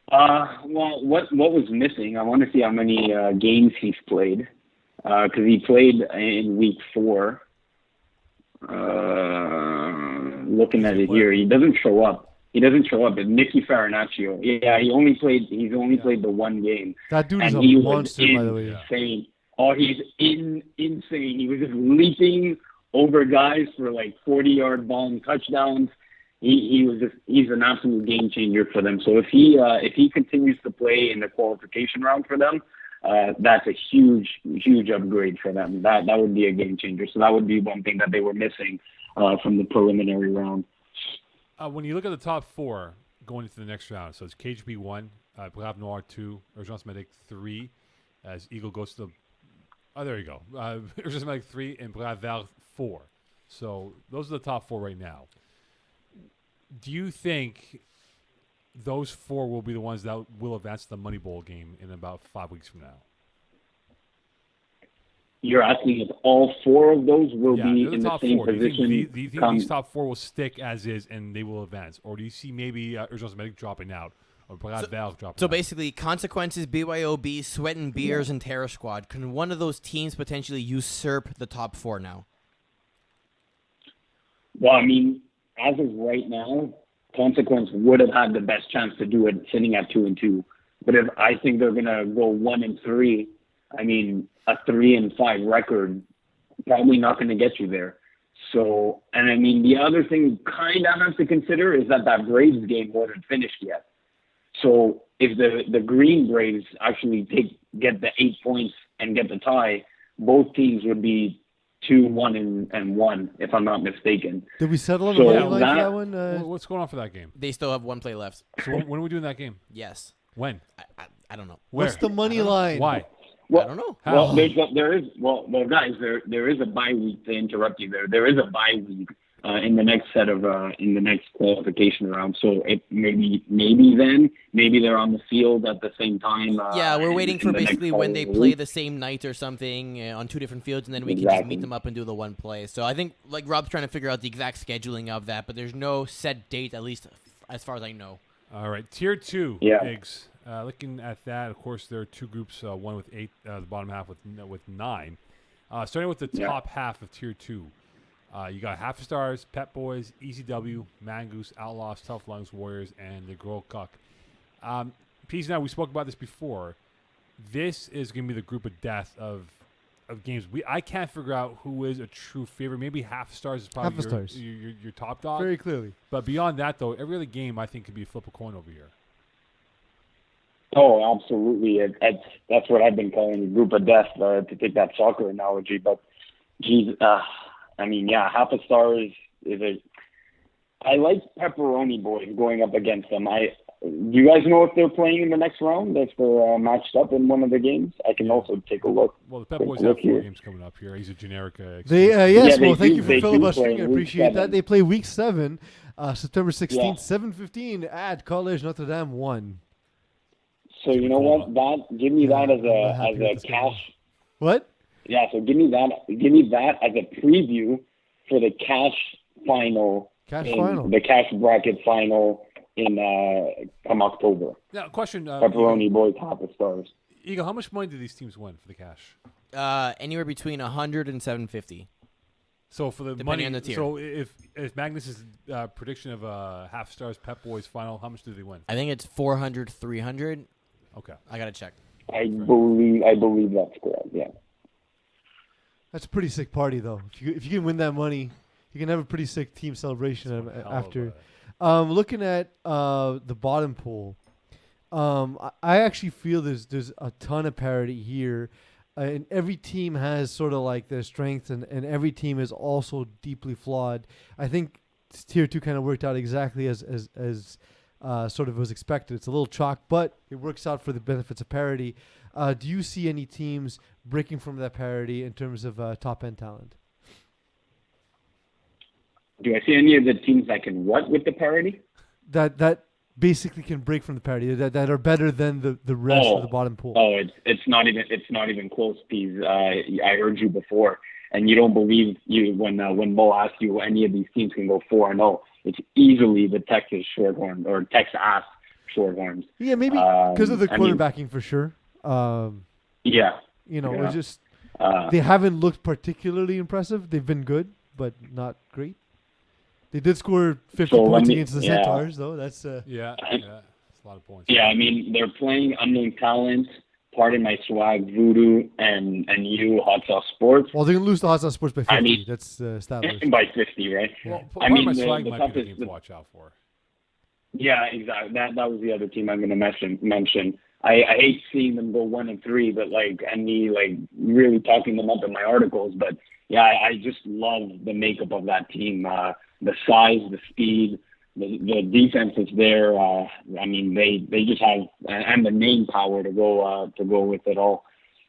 Well, what was missing? I want to see how many games he's played, because he played in week 4. Looking at it here, he doesn't show up. It's Nicky Farinaccio. Yeah, he's only played the 1 game. That dude is And a he was monster, by the way. insane. Oh, he's insane. He was just leaping over guys for 40-yard bomb touchdowns. He's an absolute game changer for them. So if he continues to play in the qualification round for them, that's a huge upgrade for them. That would be a game changer. So that would be one thing that they were missing from the preliminary round. When you look at the top 4 going into the next round, so it's KGP 1, Brave Noir 2, Urgence Medic 3, as Eagle goes to the... Oh, there you go. Urgence Medic 3 and Brave Vert 4. So those are the top 4 right now. Do you think those 4 will be the ones that will advance to the Money Bowl game in about 5 weeks from now? You're asking if all 4 of those will be the in the top same 4. position? Do you think these top 4 will stick as is and they will advance? Or do you see maybe Urgence Medic dropping out? Or Brave Vert dropping So out? basically, Consequences, BYOB, Sweat and Beers, and Terror Squad. Can one of those teams potentially usurp the top 4 now? Well, I mean, as of right now, Consequence would have had the best chance to do it sitting at 2-2. But if I think they're gonna go 1-3, I mean, a 3-5 record probably not going to get you there. So, and I mean, the other thing you kind of have to consider is that Braves game wasn't finished yet. So if the Green Braves actually get the 8 points and get the tie, both teams would be 2-1-1, if I'm not mistaken. Did we settle on So the money line for that- that one? What's going on for that game? They still have 1 play left. So when are we doing that game? Yes. When? I don't know. Where? What's the money line? Why? Well, I don't know. How? Well, guys, there is a bye week, to interrupt you there. There is a bye week in the next qualification round. So it maybe they're on the field at the same time. Yeah, we're waiting for in the next basically when they following play week. the same night or something on 2 different fields, and then we can just Exactly. meet them up and do the 1 play. So I think, like, Rob's trying to figure out the exact scheduling of that, but there's no set date, at least as far as I know. All right. Tier 2, Yeah. Iggs. Looking at that, of course, there are two groups. One with 8, the bottom half with 9. Starting with the top half of Tier 2, you got Half Stars, Pep Boys, ECW, Mangoose, Outlaws, Tough Lungs, Warriors, and the Girl Cuck. Peeze, now we spoke about this before. This is going to be the group of death of games. I can't figure out who is a true favorite. Maybe Half Stars is probably your top dog. Very clearly. But beyond that, though, every other game I think could be flip a coin over here. Oh, absolutely. That's what I've been calling a group of death, to take that soccer analogy. But, geez, Half a Star is I like Pepperoni Boys going up against them. Do you guys know if they're playing in the next round? If they're matched up in one of the games? I can also take a look. Well, the Pep Boys have 4 games coming up here. He's a generic. Thank you for filibustering. I appreciate that. They play Week 7, September 16th, 7:15 at College Notre Dame 1. So you know what? Give me that as a cash. What? Yeah. So give me that as a preview for the cash final. The cash bracket final in come October. Now, question. Pepperoni Boys, Half a Stars. Eagle, how much money do these teams win for the cash? Anywhere between 100 and 750. So for the depending money, on the tier. So if Magnus's prediction of Half Stars Pep Boys final, how much do they win? I think it's 400, 300. Okay, I gotta check. I believe that's correct. Yeah. That's a pretty sick party, though. If you can win that money, you can have a pretty sick team celebration after. Looking at the bottom pool, I actually feel there's a ton of parity here, and every team has sort of like their strengths, and every team is also deeply flawed. I think Tier 2 kind of worked out exactly as sort of was expected. It's a little chalk, but it works out for the benefits of parity. Do you see any teams breaking from that parity in terms of top-end talent? Do I see any of the teams that can what with the parity? That basically can break from the parity, that are better than the rest of the bottom pool. Oh, it's not even close, Peeze. I heard you before, and you don't believe you when Moe asked you any of these teams can go 4-0. It's easily the Texas Shorthorns or Texas Shorthorns. Yeah, maybe because of the quarterbacking for sure. It's just they haven't looked particularly impressive. They've been good, but not great. They did score 50 points against the Centaurs, though. That's that's a lot of points. Yeah, I mean they're playing unknown talent. Pardon my swag, Voodoo and you, Hot Sauce Sports. Well, they're gonna lose to Hot Sauce Sports by 50. That's established. By 50, right? Well, my swag might be the game to watch out for. Yeah, exactly. That was the other team I'm going to mention. I hate seeing them go 1-3, but me really talking them up in my articles. But yeah, I just love the makeup of that team. The size, the speed, the defense is there. They just have and the name power to go with it all.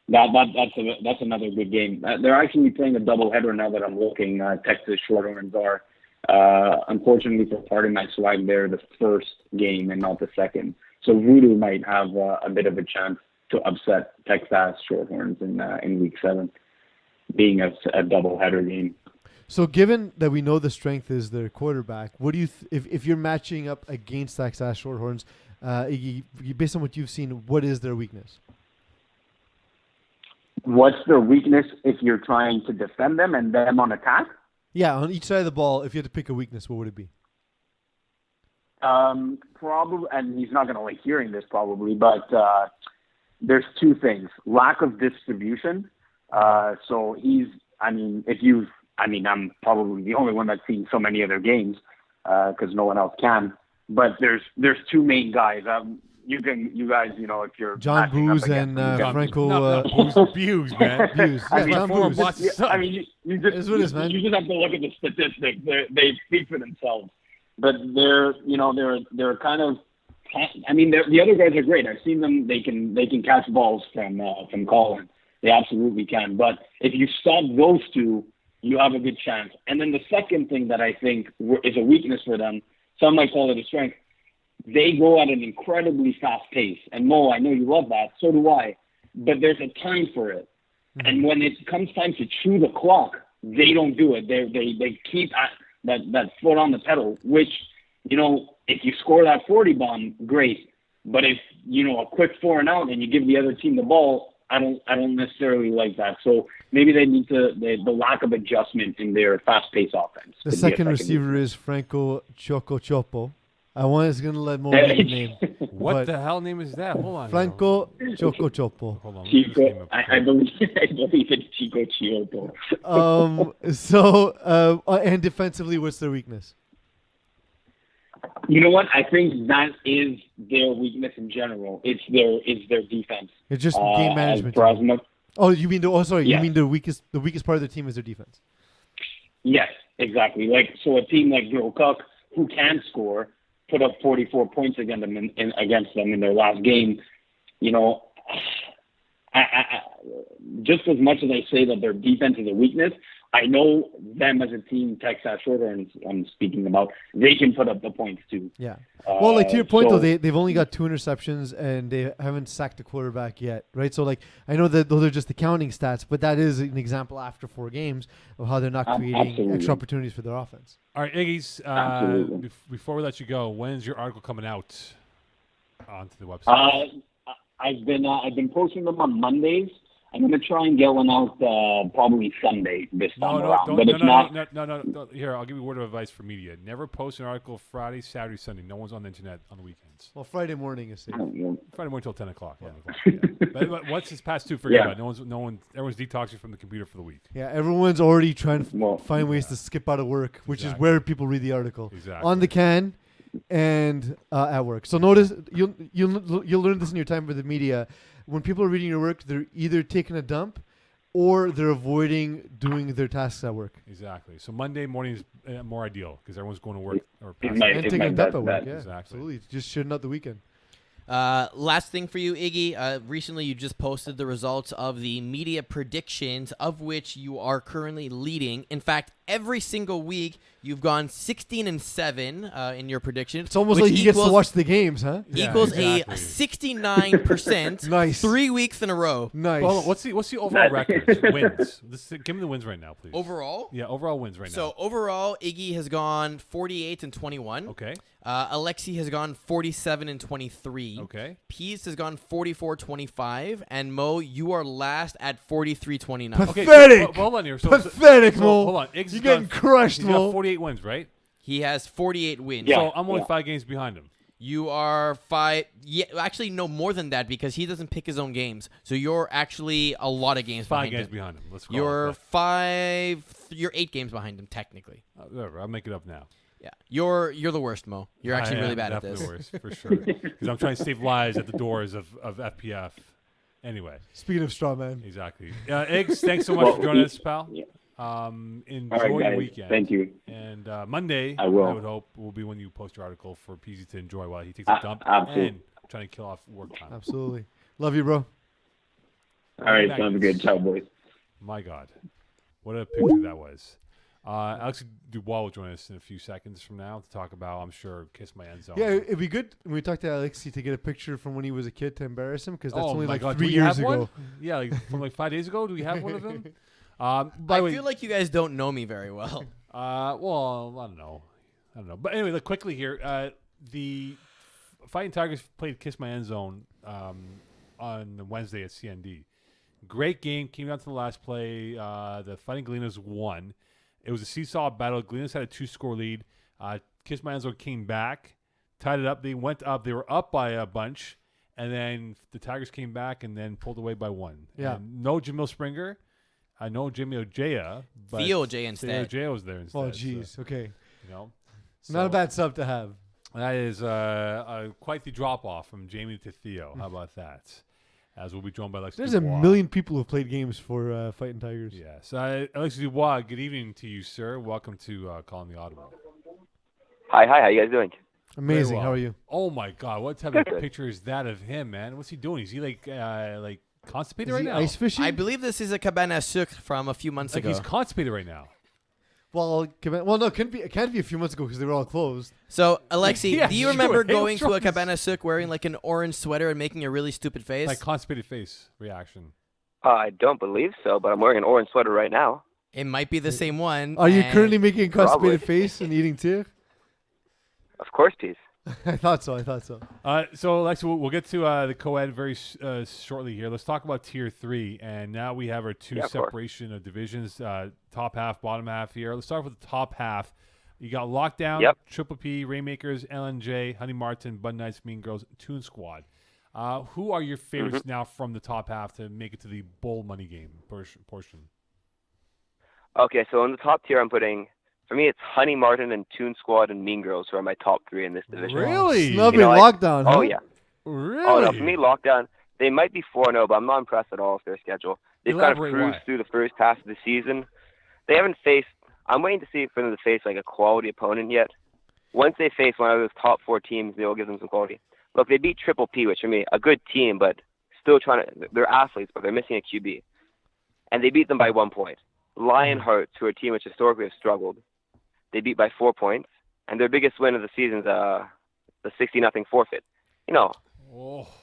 That's another good game. They're actually playing a doubleheader now that I'm looking. Texas Shorthorns are. Unfortunately for Pardon My Swag, they're the first game and not the second. So Voodoo might have a bit of a chance to upset Texas Shorthorns in Week 7, being a doubleheader game. So given that we know the strength is their quarterback, what do you if you're matching up against Texas Shorthorns, Iggy, based on what you've seen, what is their weakness? What's their weakness if you're trying to defend them and them on attack? Yeah, on each side of the ball, if you had to pick a weakness, what would it be? Probably, and he's not going to like hearing this probably, but there's two things. Lack of distribution. So I'm probably the only one that's seen so many other games because no one else can. But there's two main guys. You guys, if you're John Booz and Franco Buse, man. Buse. Yeah, John Booz. You just have to look at the statistics. They speak for themselves. But they're kind of. The other guys are great. I've seen them. They can catch balls from Colin. They absolutely can. But if you stop those two, you have a good chance. And then the second thing that I think is a weakness for them, some might call it a strength. They go at an incredibly fast pace. And Mo, I know you love that. So do I. But there's a time for it. Mm-hmm. And when it comes time to chew the clock, they don't do it. They keep that foot on the pedal, which, if you score that 40 bomb, great. But if, a quick 4 and out and you give the other team the ball, I don't necessarily like that. So maybe they need the lack of adjustment in their fast-paced offense. The second receiver is Franco Choco. I was going to let Moe read the name. What the hell name is that? Hold on. Franco Choco. Hold on. Chico, I believe it's Chico Chiopo. And defensively, what's their weakness? You know what? I think that is their weakness in general. It's their defense. It's just game management. You mean you mean the weakest part of the team is their defense? Yes, exactly. So a team like Joe Cook, who can score, put up 44 points against them in their last game. I just as much as I say that their defense is a weakness, I know them as a team, Texas Shorter, I'm speaking about, they can put up the points too. Yeah. Well, to your point, though, they've only got 2 interceptions and they haven't sacked a quarterback yet, right? So, I know that those are just the counting stats, but that is an example after 4 games of how they're not creating extra opportunities for their offense. All right, Iggy's, before we let you go, when's your article coming out onto the website? I've been posting them on Mondays. I'm going to try and get one out probably Sunday this time around. No. Here, I'll give you a word of advice for media. Never post an article Friday, Saturday, Sunday. No one's on the internet on the weekends. Well, Friday morning is safe. Friday morning till 10 o'clock. Yeah. But once it's past 2, forget about it. Everyone's detoxing from the computer for the week. Yeah, everyone's already trying to find ways to skip out of work, which is where people read the article. Exactly. On the can and at work. So notice, you'll learn this in your time with the media. When people are reading your work, they're either taking a dump or they're avoiding doing their tasks at work. Exactly. So Monday morning is more ideal because everyone's going to work or and taking a dump at work. Yeah, exactly. Absolutely. Just shouldn't out the weekend. Last thing for you, Iggy. Recently, you just posted the results of the media predictions, of which you are currently leading. In fact, every single week, you've gone 16-7 in your predictions. It's almost like he gets to watch the games, huh? Equals a 69%. Nice. 3 weeks in a row. Nice. Well, what's the overall record? Wins. Give me the wins right now, please. Overall? Yeah, overall wins right now. So overall, Iggy has gone 48-21. Okay. Alexi has gone 47-23. Okay. Peeze has gone 44-25, and Moe, you are last at 43-29. Pathetic. Okay, hold on here. Pathetic, Moe. Hold on. You're getting crushed, Moe. He's got 48 wins, right? He has 48 wins. Yeah. So I'm only 5 games behind him. You are 5. Yeah, actually, no, more than that because he doesn't pick his own games. So you're actually a lot of games 5 behind games him. behind him. Let's call You're it 5. You're 8 games behind him technically. whatever. I'll make it up now. Yeah, you're the worst, Mo. You're actually really bad at this. The worst, for sure. Because I'm trying to save lives at the doors of FPF. Anyway. Speaking of straw man. Exactly. Eggs, thanks so much for joining us, pal. Yeah. Enjoy your weekend. Thank you. And Monday, I will. I would hope, will be when you post your article for Peeze to enjoy while he takes a dump absolutely. and trying to kill off work time. Absolutely. Love you, bro. All right, sounds good. Ciao, boys. My God. What a picture that was. Alexi Dubois will join us in a few seconds from now to talk about, I'm sure, Kiss My End Zone. Yeah, it'd be good when we talk to Alexi to get a picture from when he was a kid to embarrass him because that's only like God. 3 years ago. One? Yeah, from 5 days ago. Do we have one of them? By the way, feel like you guys don't know me very well. Well, I don't know. But anyway, look quickly here. The Fighting Tigers played Kiss My End Zone on Wednesday at CND. Great game. Came down to the last play. The Fighting Galenos won. It was a seesaw battle. Galenos had a 2-score lead. Kiss My End Zone came back, tied it up. They went up. They were up by a bunch. And then the Tigers came back and then pulled away by 1. Yeah. And no Jamil Springer. I know Jimmy Ojea. But Theo Ojea instead. Theo Ojea was there instead. Oh, jeez. So, okay. So not a bad sub to have. That is quite the drop-off from Jamie to Theo. How about that? As we'll be joined by Alexi There's Dubois. a million people who've played games for Fighting Tigers. Yes. Alexi Dubois, good evening to you, sir. Welcome to Calling the Audible. Hi. How you guys doing? Amazing. Well. How are you? Oh, my God. What type of picture is that of him, man? What's he doing? Is he like constipated right now? Ice fishing? I believe this is a cabane à sucre from a few months ago. He's constipated right now. Well, no, it can't be a few months ago because they were all closed. So, Alexi, Yeah, do you sure. remember Hey, going to a what's wrong? cabane à sucre wearing like an orange sweater and making a really stupid face? Like constipated face reaction. I don't believe so, but I'm wearing an orange sweater right now. It might be the same one. Are you and- currently making a constipated Probably. face and eating tir? Of course, Peeze. I thought so. So Alexi, we'll get to the co-ed very shortly here. Let's talk about tier 3, and now we have our two separation of divisions, top half, bottom half here. Let's start with the top half. You got Lockdown, Triple P, Rainmakers, LNJ, Honey Martin, Bud Knights, Mean Girls, Toon Squad. Who are your favorites now from the top half to make it to the bowl money game portion? Okay, so in the top tier, I'm putting, for me, it's Honey Martin and Toon Squad and Mean Girls who are my top 3 in this division. Really? Snubbing Lockdown, huh? Oh, yeah. Really? Oh, no, for me, Lockdown, they might be 4-0, but I'm not impressed at all with their schedule. They've kind of cruised through the first half of the season. They haven't faced, I'm waiting to see for them to face like a quality opponent yet. Once they face one of those top 4 teams, they'll give them some quality. Look, they beat Triple P, which for me, a good team, but still they're athletes, but they're missing a QB. And they beat them by 1 point. Lionhearts, who are a team which historically have struggled, they beat by 4 points. And their biggest win of the season is the 60-0 forfeit. You know,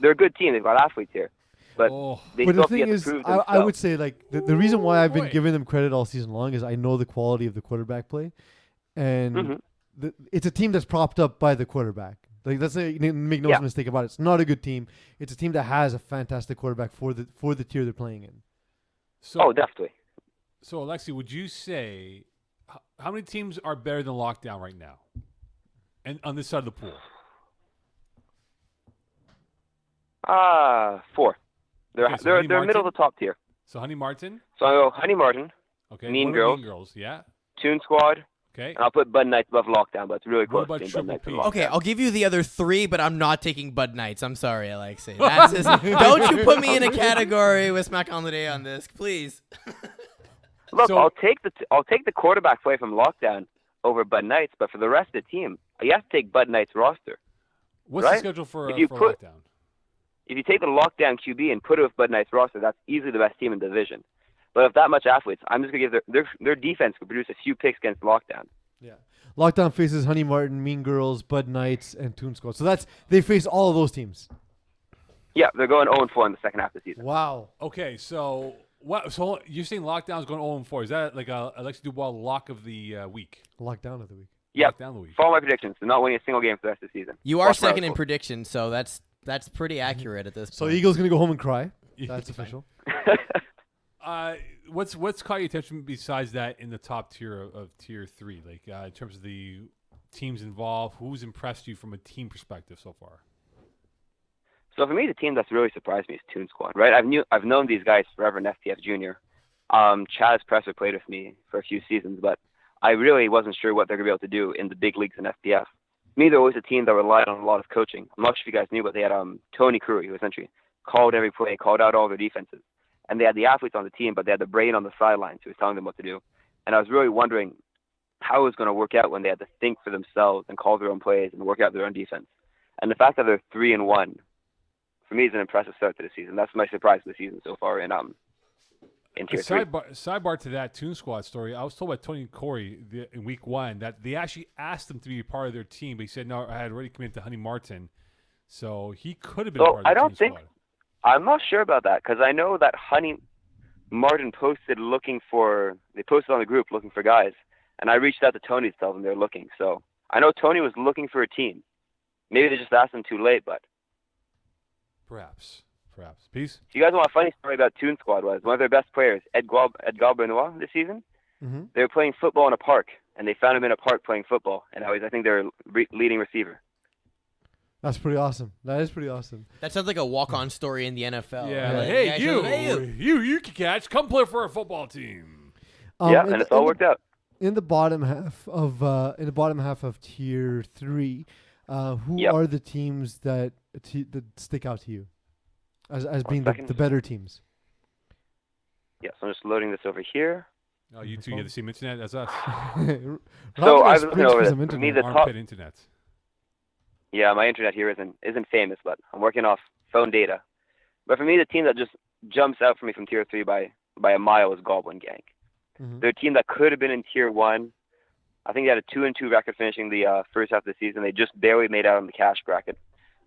they're a good team. They've got athletes here. But they still have to prove themselves. I would say, like, the reason why I've been giving them credit all season long is I know the quality of the quarterback play. And it's a team that's propped up by the quarterback. Like, make no mistake about it. It's not a good team. It's a team that has a fantastic quarterback for the tier they're playing in. So, definitely. So, Alexi, would you say how many teams are better than Lockdown right now, and on this side of the pool? 4. They're middle of the top tier. So Honey Martin. So I go Honey Martin. Okay. Mean Girls. Mean Girls. Yeah. Toon Squad. Okay. And I'll put Bud Knights above Lockdown, but it's really close. What about Triple P? Okay, I'll give you the other 3, but I'm not taking Bud Knights. I'm sorry, Alexi. That's just, don't you put me in a category with Smack on the Day on this, please. Look, I'll take the quarterback play from Lockdown over Bud Knights, but for the rest of the team, you have to take Bud Knights' roster. What's the schedule for Lockdown? If you take the Lockdown QB and put it with Bud Knight's roster, that's easily the best team in the division. But with that much athletes, I'm just going to give their defense could produce a few picks against Lockdown. Yeah. Lockdown faces Honey Martin, Mean Girls, Bud Knights, and Toon Squad. So they face all of those teams. Yeah, they're going 0-4 in the second half of the season. Wow. Okay, so what? So you're saying Lockdown's going 0-4? Is that like a Alexi Dubois lock of the week? Lockdown of the week. Yeah. Lockdown of the week. Follow my predictions. They're not winning a single game for the rest of the season. You are second in predictions, so that's pretty accurate at this point. So Eagle's gonna go home and cry. That's official. What's caught your attention besides that in the top tier of tier 3? Like in terms of the teams involved, who's impressed you from a team perspective so far? So for me, the team that's really surprised me is Toon Squad. Right, I've known these guys forever in FTF Junior. Chaz Presser played with me for a few seasons, but I really wasn't sure what they're gonna be able to do in the big leagues in FTF. To me, they're always a team that relied on a lot of coaching. I'm not sure if you guys knew, but they had Tony Curry, who essentially called every play, called out all their defenses. And they had the athletes on the team, but they had the brain on the sidelines who was telling them what to do. And I was really wondering how it was going to work out when they had to think for themselves and call their own plays and work out their own defense. And the fact that they're 3-1, for me, is an impressive start to the season. That's my surprise of the season so far in tier 3. Sidebar to that Toon Squad story, I was told by Tony Corey in week 1 that they actually asked him to be a part of their team, but he said, no, I had already committed to Honey Martin. So he could have been a part of the Toon Squad. I'm not sure about that because I know that Honey Martin posted on the group looking for guys, and I reached out to Tony to tell them they're looking. So I know Tony was looking for a team. Maybe they just asked him too late, but perhaps. Peace. You guys want a funny story about Toon Squad was one of their best players, Edgar Benoit, this season. Mm-hmm. They were playing football in a park, and they found him in a park playing football, and I think they're leading receiver. That's pretty awesome. That is pretty awesome. That sounds like a walk-on story in the NFL. Yeah. Like, hey, you can catch. Come play for our football team. And it's all worked out. In the bottom half of tier 3, who are the teams that stick out to you as being the better teams? Yeah, so I'm just loading this over here. Oh, you two get the same internet as us. So I was looking over this. For me, the top internet. Yeah, my internet here isn't famous, but I'm working off phone data. But for me, the team that just jumps out for me from tier 3 by a mile is Goblin Gang. Mm-hmm. They're a team that could have been in tier 1. I think they had a 2-2 record finishing the first half of the season. They just barely made out on the cash bracket.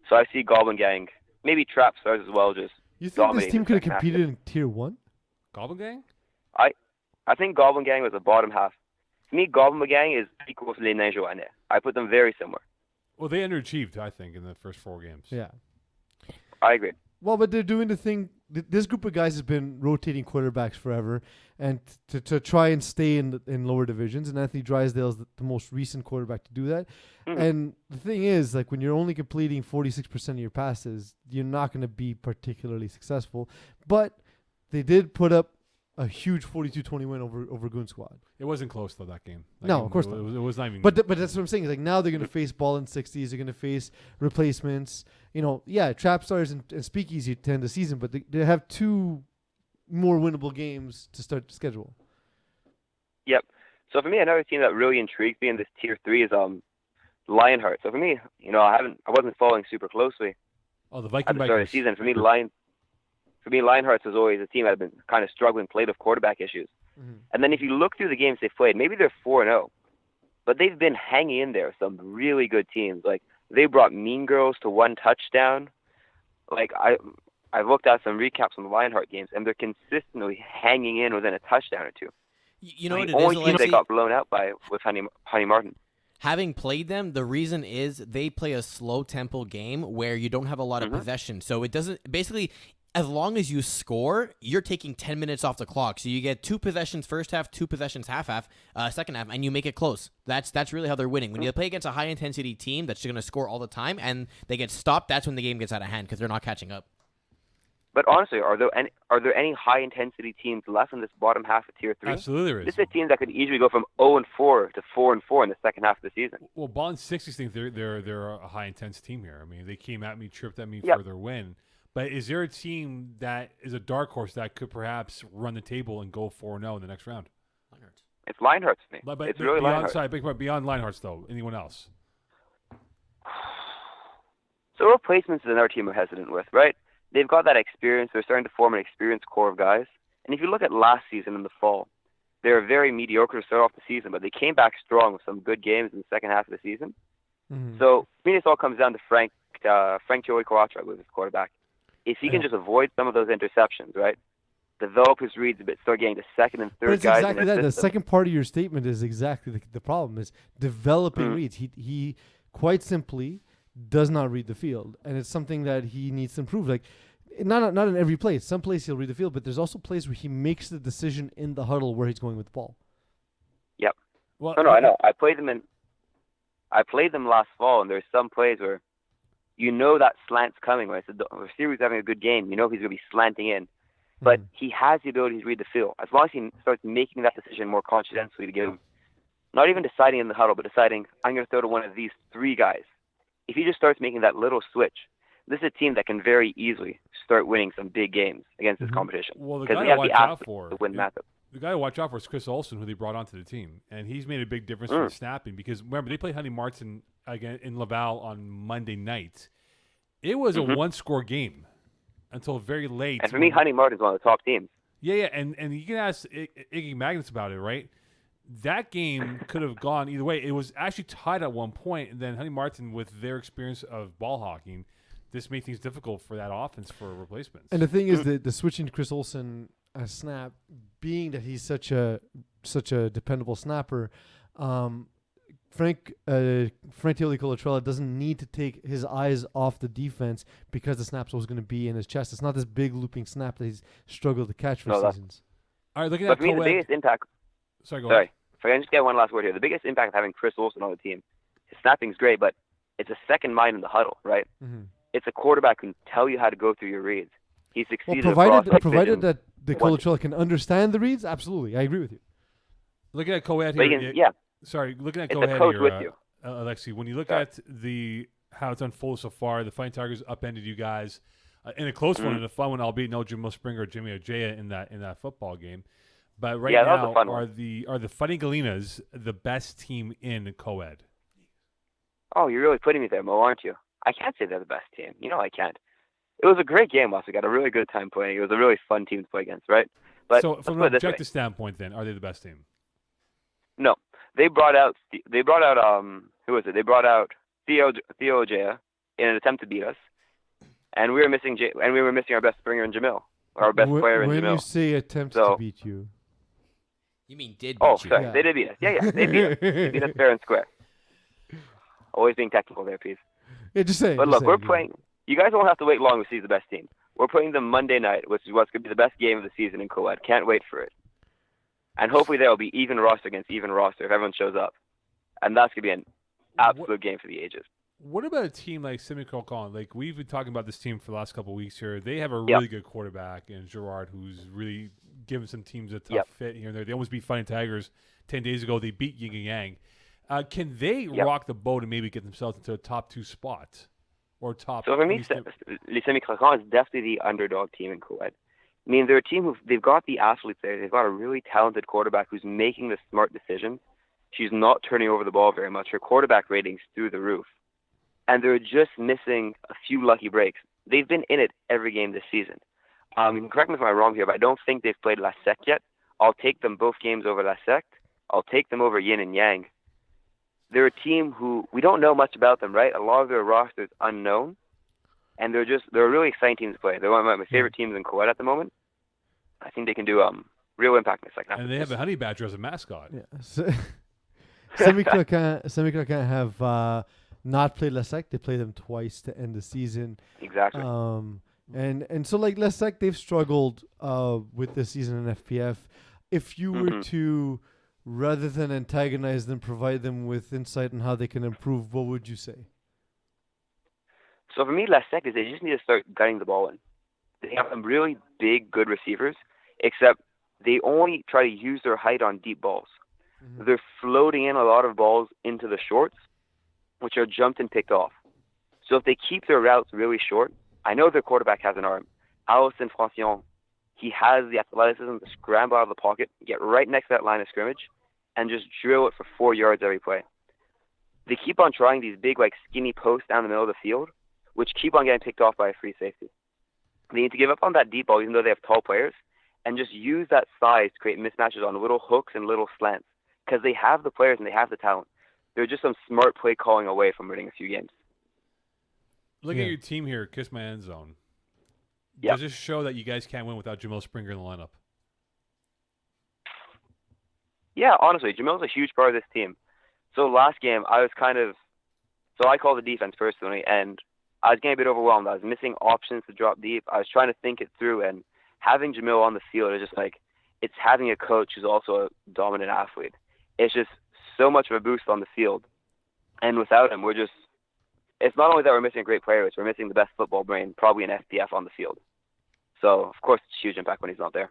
So I see Goblin Gang, maybe Trap Stars as well, just you think this team could have competed in tier 1? Goblin Gang? I think Goblin Gang was the bottom half. To me, Goblin Gang is equal to Les Nains Joannais. I put them very similar. Well, they underachieved, I think, in the first 4 games. Yeah. I agree. Well, but they're doing the thing. This group of guys has been rotating quarterbacks forever, and to try and stay in lower divisions. And Anthony Drysdale's the most recent quarterback to do that. Mm-hmm. And the thing is, like, when you're only completing 46% of your passes, you're not going to be particularly successful. But they did put up a huge 42-20 win over Goon Squad. It wasn't close, though, that game. No, of course not. It was not even. But that's what I'm saying. Like, now they're going to face ball in 60s. They're going to face replacements. Trap stars and speakeasy to end the season, but they have 2 more winnable games to start the schedule. Yep. So for me, another team that really intrigues me in this tier 3 is Lionheart. So for me, I wasn't following super closely the at Viking the start of the season. For me, Lionhearts was always a team that had been kind of struggling, played with quarterback issues. Mm-hmm. And then if you look through the games they've played, maybe they're 4-0, but they've been hanging in there with some really good teams. Like, they brought Mean Girls to 1 touchdown. Like, I've looked at some recaps on the Lionheart games, and they're consistently hanging in within a touchdown or 2. You know what the it is, only team they Alexi? got blown out by was Honey Martin. Having played them, the reason is they play a slow tempo game where you don't have a lot of possession. So it doesn't basically, as long as you score, you're taking 10 minutes off the clock. So you get 2 possessions first half, 2 possessions second half, and you make it close. That's really how they're winning. When you play against a high intensity team that's going to score all the time and they get stopped, that's when the game gets out of hand because they're not catching up. But honestly, are there any high intensity teams left in this bottom half of tier 3? Absolutely there is. This is a team that could easily go from 0-4 to 4-4 in the second half of the season. Well, Bond 60s think they're a high intense team here. I mean, they came at me, tripped at me Yep. for their win. But is there a team that is a dark horse that could perhaps run the table and go 4-0 in the next round? It's Lionhearts for me. But It's really Lionhearts. Beyond Lionhearts, though, anyone else? So replacements is another team we're hesitant with, right? They've got that experience. They're starting to form an experienced core of guys. And if you look at last season in the fall, they were very mediocre to start off the season, but they came back strong with some good games in the second half of the season. Mm-hmm. So for me, this all comes down to Frank Joey Kawatra with his quarterback. If he can just avoid some of those interceptions, right? Develop his reads a bit, start getting to second and But third it's guys. exactly in that. the The system. second part of your statement is exactly the problem is developing reads. He quite simply does not read the field, and it's something that he needs to improve. Like, not in every place. Some plays he'll read the field, but there's also plays where he makes the decision in the huddle where he's going with the ball. Yep. Well, No, I know. I played them last fall, and there's some plays where that slant's coming. When I said the receiver's having a good game, he's going to be slanting in. But he has the ability to read the field. As long as he starts making that decision more conscientiously to give him, not even deciding in the huddle, but deciding, I'm going to throw to one of these 3 guys. If he just starts making that little switch, this is a team that can very easily start winning some big games against this competition. Well, the because guy we to have watch the out assets for to win matchups. The guy to watch out for is Chris Olsen, who they brought onto the team, and he's made a big difference for the snapping. Because remember, they played Honey Martin again in Laval on Monday night. It was a 1-score game until very late. And for me, Honey Martin's one of the top teams. Yeah, and you can ask Iggy Magnus about it, right? That game could have gone either way. It was actually tied at one point, and then Honey Martin, with their experience of ball hawking, this made things difficult for that offense for replacements. And the thing is that the switching to Chris Olsen as snap, being that he's such a dependable snapper, Frank Tioli Colatrella doesn't need to take his eyes off the defense because the snap's always going to be in his chest. It's not this big looping snap that he's struggled to catch for seasons. All right, looking But at for me, the biggest impact. Sorry, go ahead. If I can just get one last word here. The biggest impact of having Chris Olsen on the team, his snapping's great, but it's a second mind in the huddle, right? Mm-hmm. It's a quarterback who can tell you how to go through your reads. He succeeded Well, across provided that the Colatrella can understand the reads, absolutely, I agree with you. Looking at Coed But here, Sorry, looking at it's Coed a coach here, with you. Alexi. When you look at how it's unfolded so far, the Fighting Tigers upended you guys in a close one, in a fun one, albeit no Jimmo Springer or Jimmy Ojea in that football game. But right that was now, a fun are one. the Fighting Galinas the best team in Coed? Oh, you're really putting me there, Mo, aren't you? I can't say they're the best team. I can't. It was a great game last week. I had a really good time playing. It was a really fun team to play against, right? But So from an objective standpoint, then, are they the best team? No, they brought out who was it? They brought out Theo Ojea in an attempt to beat us, and we were missing our best Springer and Jamil, our best player in When Jamil. you say attempts to beat you. You mean did beat Oh, you? sorry, Yeah. they did beat us. Yeah, they beat us. They beat us fair and square. Always being technical there, Peeze. Yeah, just say. But just look, say we're it, playing. You guys won't have to wait long to see the best team. We're playing them Monday night, which is what's going to be the best game of the season in co-ed. Can't wait for it. And hopefully there will be even roster against even roster if everyone shows up. And that's going to be an absolute game for the ages. What about a team like Simicron? Like, we've been talking about this team for the last couple of weeks here. They have a really good quarterback in Gerard, who's really given some teams a tough fit here and there. They almost beat Fighting Tigers 10 days ago. They beat Yin and Yang. Can they rock the boat and maybe get themselves into a top 2 spot? Or top? So for me, Les Simicron is definitely the underdog team in co-ed. I mean, they're a team they've got the athletes there. They've got a really talented quarterback who's making the smart decisions. She's not turning over the ball very much. Her quarterback rating's through the roof. And they're just missing a few lucky breaks. They've been in it every game this season. You can correct me if I'm wrong here, but I don't think they've played La Sec yet. I'll take them both games over La Sec. I'll take them over Yin and Yang. They're a team who we don't know much about them, right? A lot of their roster is unknown. And they're a really exciting team to play. They're one of my favorite teams in co-ed at the moment. I think they can do real impact in the second half. And they have a honey badger as a mascot. Yeah. So, Simicron have not played La Sec. They played them twice to end the season. Exactly. And so like La Sec, they've struggled with this season in FPF. If you were to, rather than antagonize them, provide them with insight on how they can improve, what would you say? So for me, La Sec is they just need to start gutting the ball in. They have some really big, good receivers, except they only try to use their height on deep balls. Mm-hmm. They're floating in a lot of balls into the shorts, which are jumped and picked off. So if they keep their routes really short, I know their quarterback has an arm. Alexi Dubois, he has the athleticism to scramble out of the pocket, get right next to that line of scrimmage, and just drill it for 4 yards every play. They keep on trying these big, skinny posts down the middle of the field, which keep on getting picked off by a free safety. They need to give up on that deep ball, even though they have tall players, and just use that size to create mismatches on little hooks and little slants, because they have the players and they have the talent. They're just some smart play calling away from winning a few games. Look at your team here, Kiss My End Zone. Yep. Does this show that you guys can't win without Jamil Springer in the lineup? Yeah, honestly, Jamil's a huge part of this team. So last game, I called the defense personally, and I was getting a bit overwhelmed. I was missing options to drop deep. I was trying to think it through, and having Jamil on the field is just it's having a coach who's also a dominant athlete. It's just so much of a boost on the field. And without him, it's not only that we're missing a great player, it's we're missing the best football brain, probably in FPF on the field. So, of course, it's a huge impact when he's not there.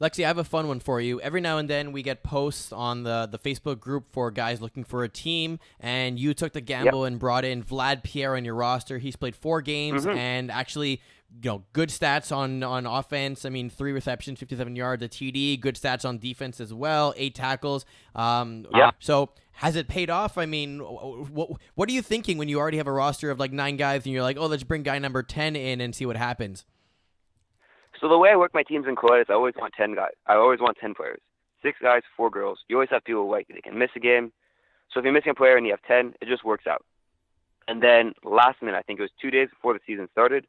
Lexi, I have a fun one for you. Every now and then we get posts on the Facebook group for guys looking for a team, and you took the gamble and brought in Vlad Pierre on your roster. He's played 4 games and actually, good stats on offense. I mean, 3 receptions, 57 yards, a TD. Good stats on defense as well, 8 tackles. So has it paid off? I mean, what are you thinking when you already have a roster of 9 guys and you're like, oh, let's bring guy number 10 in and see what happens? So the way I work my teams in co-ed is I always want 10 guys. I always want 10 players. 6 guys, 4 girls. You always have people they can miss a game. So if you're missing a player and you have 10, it just works out. And then last minute, I think it was 2 days before the season started,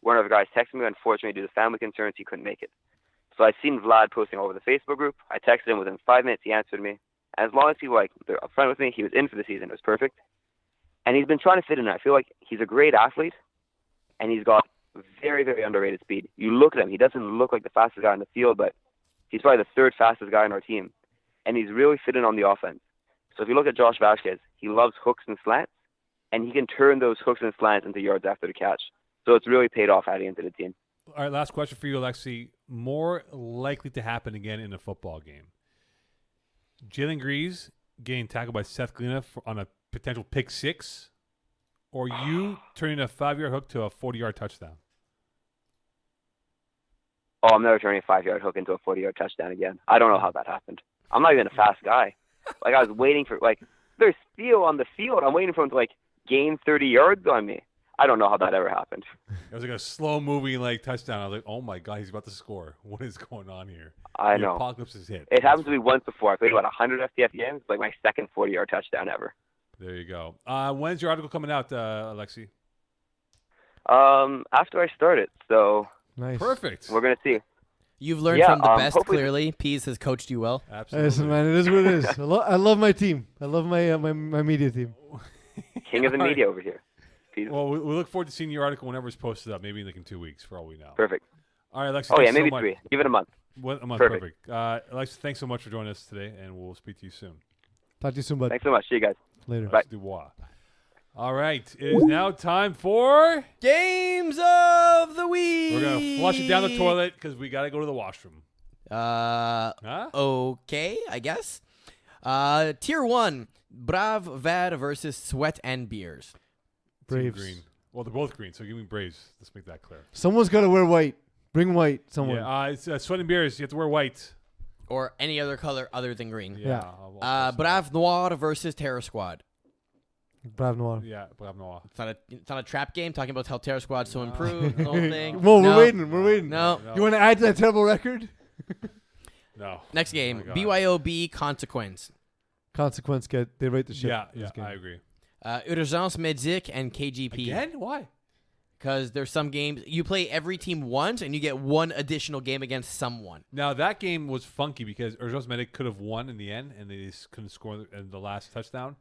one of the guys texted me. Unfortunately, due to family concerns, he couldn't make it. So I seen Vlad posting all over the Facebook group. I texted him within 5 minutes. He answered me. And as long as he they're upfront with me, he was in for the season. It was perfect. And he's been trying to fit in. I feel like he's a great athlete, and he's got very, very underrated speed. You look at him, he doesn't look like the fastest guy in the field, but he's probably the 3rd fastest guy on our team. And he's really fit in on the offense. So if you look at Josh Vasquez, he loves hooks and slants, and he can turn those hooks and slants into yards after the catch. So it's really paid off adding into the team. All right, last question for you, Alexi. More likely to happen again in a football game. Jalen Reeze getting tackled by Seth Glena on a potential pick 6, or you turning a 5-yard hook to a 40-yard touchdown? Oh, I'm never turning a 5-yard hook into a 40-yard touchdown again. I don't know how that happened. I'm not even a fast guy. I was waiting for, there's Theo on the field. I'm waiting for him to, gain 30 yards on me. I don't know how that ever happened. It was a slow-moving, touchdown. I was like, oh, my God, he's about to score. What is going on here? I the know. Apocalypse is hit. It happened to me once before. I played about 100 FTF games. It's my second 40-yard touchdown ever. There you go. When's your article coming out, Alexi? After I start it, so nice. Perfect. We're going to see. You've learned from the best, clearly. Peeze has coached you well. Absolutely. Listen, man, it is what it is. I love my team. I love my media team. King of the All right. media over here. Peeze. Well, we look forward to seeing your article whenever it's posted up. Maybe in 2 weeks, for all we know. Perfect. All right, Alexi. Oh, yeah, thanks so maybe much. 3. Give it a month. A month, Perfect. Alexi, thanks so much for joining us today, and we'll speak to you soon. Talk to you soon, bud. Thanks so much. See you guys. Later. Bye. Alexi Dubois. All right, it is now time for. Games of the week. We're gonna flush it down the toilet because we gotta go to the washroom. Huh? Okay, I guess. Tier 1, Brav Vad versus Sweat and Beers. Team Braves. green. Well, they're both green, so give me Braves. Let's make that clear. Someone's got to wear white. Bring white. Someone. Yeah, it's sweat and beers. You have to wear white. Or any other color other than green. Yeah. I'll Brav Noir versus Terror Squad. Brav Noir. Yeah, Brave Noir. It's not a trap game talking about how Terror Squad's so improved. The whole thing. Whoa, No. we're waiting. We're waiting. No. You want to add to that terrible record? No. Next game, Oh my God. BYOB Consequence. Consequence they write the ship. Yeah, in this game. I agree. Urgence Medic and KGP. Again? Why? Because there's some games you play every team once and you get one additional game against someone. Now, that game was funky because Urgence Medic could have won in the end, and they just couldn't score in the last touchdown.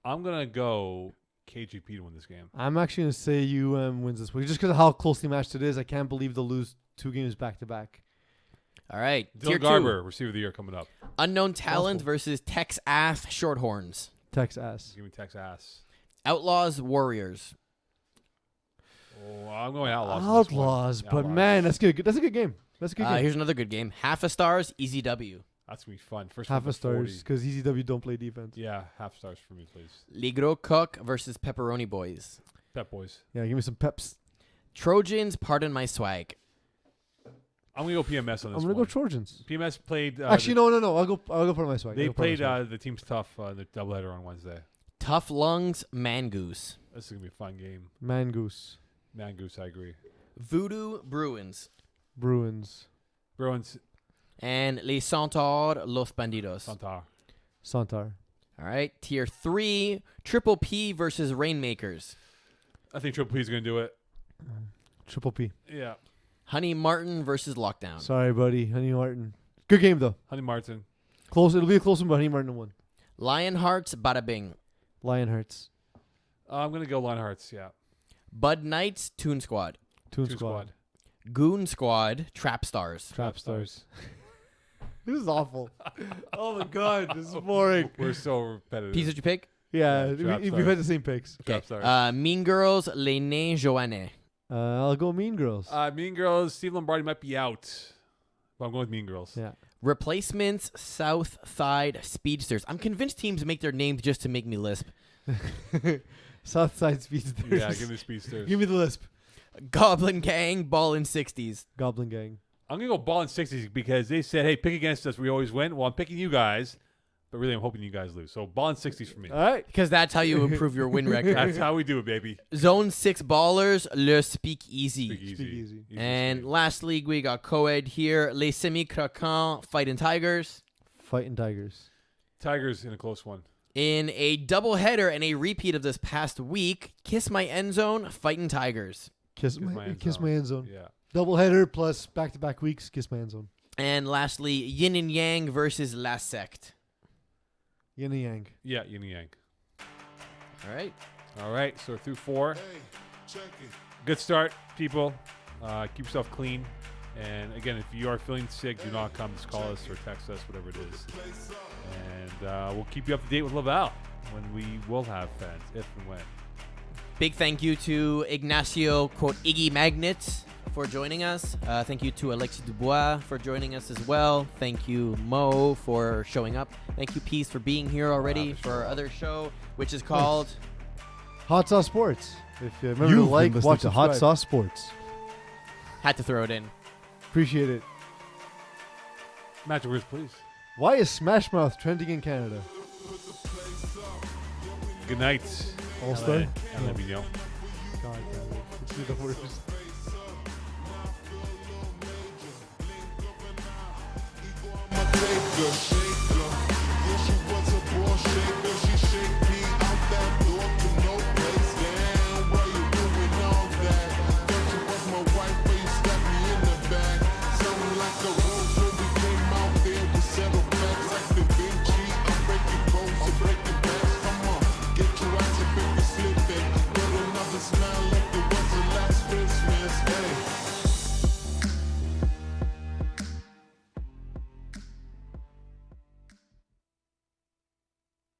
I'm going to go KGP to win this game. I'm actually going to say UM wins this week just because of how closely matched it is. I can't believe they'll lose 2 games back to back. All right. Dylan Garber, Receiver of the Year, coming up. Unknown Talent versus Tex Ass Shorthorns. Tex ass. Give me Tex Ass. Outlaws Warriors. Oh, I'm going Outlaws. in this one. Outlaws, but Outlaws. man, that's good. That's a good game. That's a good game. Here's another good game. Half a Stars, Easy W. That's going to be fun. First Half one a for 40. stars because EZW don't play defense. Yeah, half stars for me, please. Les Gros Coq versus Pepperoni Boys. Pep Boys. Yeah, give me some peps. Trojans, Pardon My Swag. I'm going to go PMS on this I'm gonna one. go Trojans. PMS played. Actually, no. I'll go for my swag. They I'll go for my played swag. the Team's Tough the doubleheader on Wednesday. Tough Lungs, Mangoose. This is going to be a fun game. Mangoose. Mangoose, I agree. Voodoo Bruins. Bruins. Bruins, And Les Centaures, Los Bandidos. Santar. Santar. All right. Tier 3, Triple P versus Rainmakers. I think Triple P is going to do it. Triple P. Yeah. Honey Martin versus Lockdown. Sorry, buddy. Honey Martin. Good game though. Honey Martin. Close. It'll be a close one, but Honey Martin won. Lionhearts, Bada Bing. Lionhearts. I'm going to go Lionhearts, yeah. Bud Knights, Toon Squad. Toon Two Squad. Goon Squad, Trap Stars. Trap Stars. This is awful. Oh my god, this is boring. We're so repetitive. Piece that you pick? Yeah, Trap we've Stars. had the same picks. Trap Stars. Mean Girls, Les Nains Joanne. I'll go Mean Girls. Mean Girls, Steve Lombardi might be out. But I'm going with Mean Girls. Yeah. Replacements, South Side Speedsters. I'm convinced teams make their names just to make me lisp. Southside Speedsters. Yeah, give me Speedsters. Give me the lisp. Goblin Gang, Ball in 60s. Goblin Gang. I'm going to go Ball in 60s because they said, hey, pick against us. We always win. Well, I'm picking you guys. But really, I'm hoping you guys lose. So Ball in 60s for me. All right. Because that's how you improve your win record. That's how we do it, baby. Zone 6 Ballers, Le Speak Easy. Speak easy. Speak easy. And last league, we got co-ed here. Les Semi-Craquants, Fighting Tigers. Fighting Tigers. Tigers in a close one. In a doubleheader and a repeat of this past week, Kiss My End Zone, Fighting Tigers. Kiss my my end kiss zone. my end zone. Yeah. Double header plus back-to-back weeks. Kiss my end zone. And lastly, Yin and Yang versus La Sect. Yin and Yang. Yeah, yin and yang. All right. All right, so we're through 4. Good start, people. Keep yourself clean. And again, if you are feeling sick, do not come. Just call us or text us, whatever it is. And we'll keep you up to date with Laval when we will have fans, if and when. Big thank you to Ignacio, quote, Iggy Magnet, for joining us. Thank you to Alexi Dubois for joining us as well. Thank you, Moe, for showing up. Thank you, Peeze, for being here already for our other show, which is called Hot Sauce Sports. If you remember to You've like, been listening watch, to Hot subscribe. Sauce Sports. Had to throw it in. Appreciate it. Magic words, please. Why is Smash Mouth trending in Canada? Good night. All-Star? And let me know. God damn it. It's the worst. Good.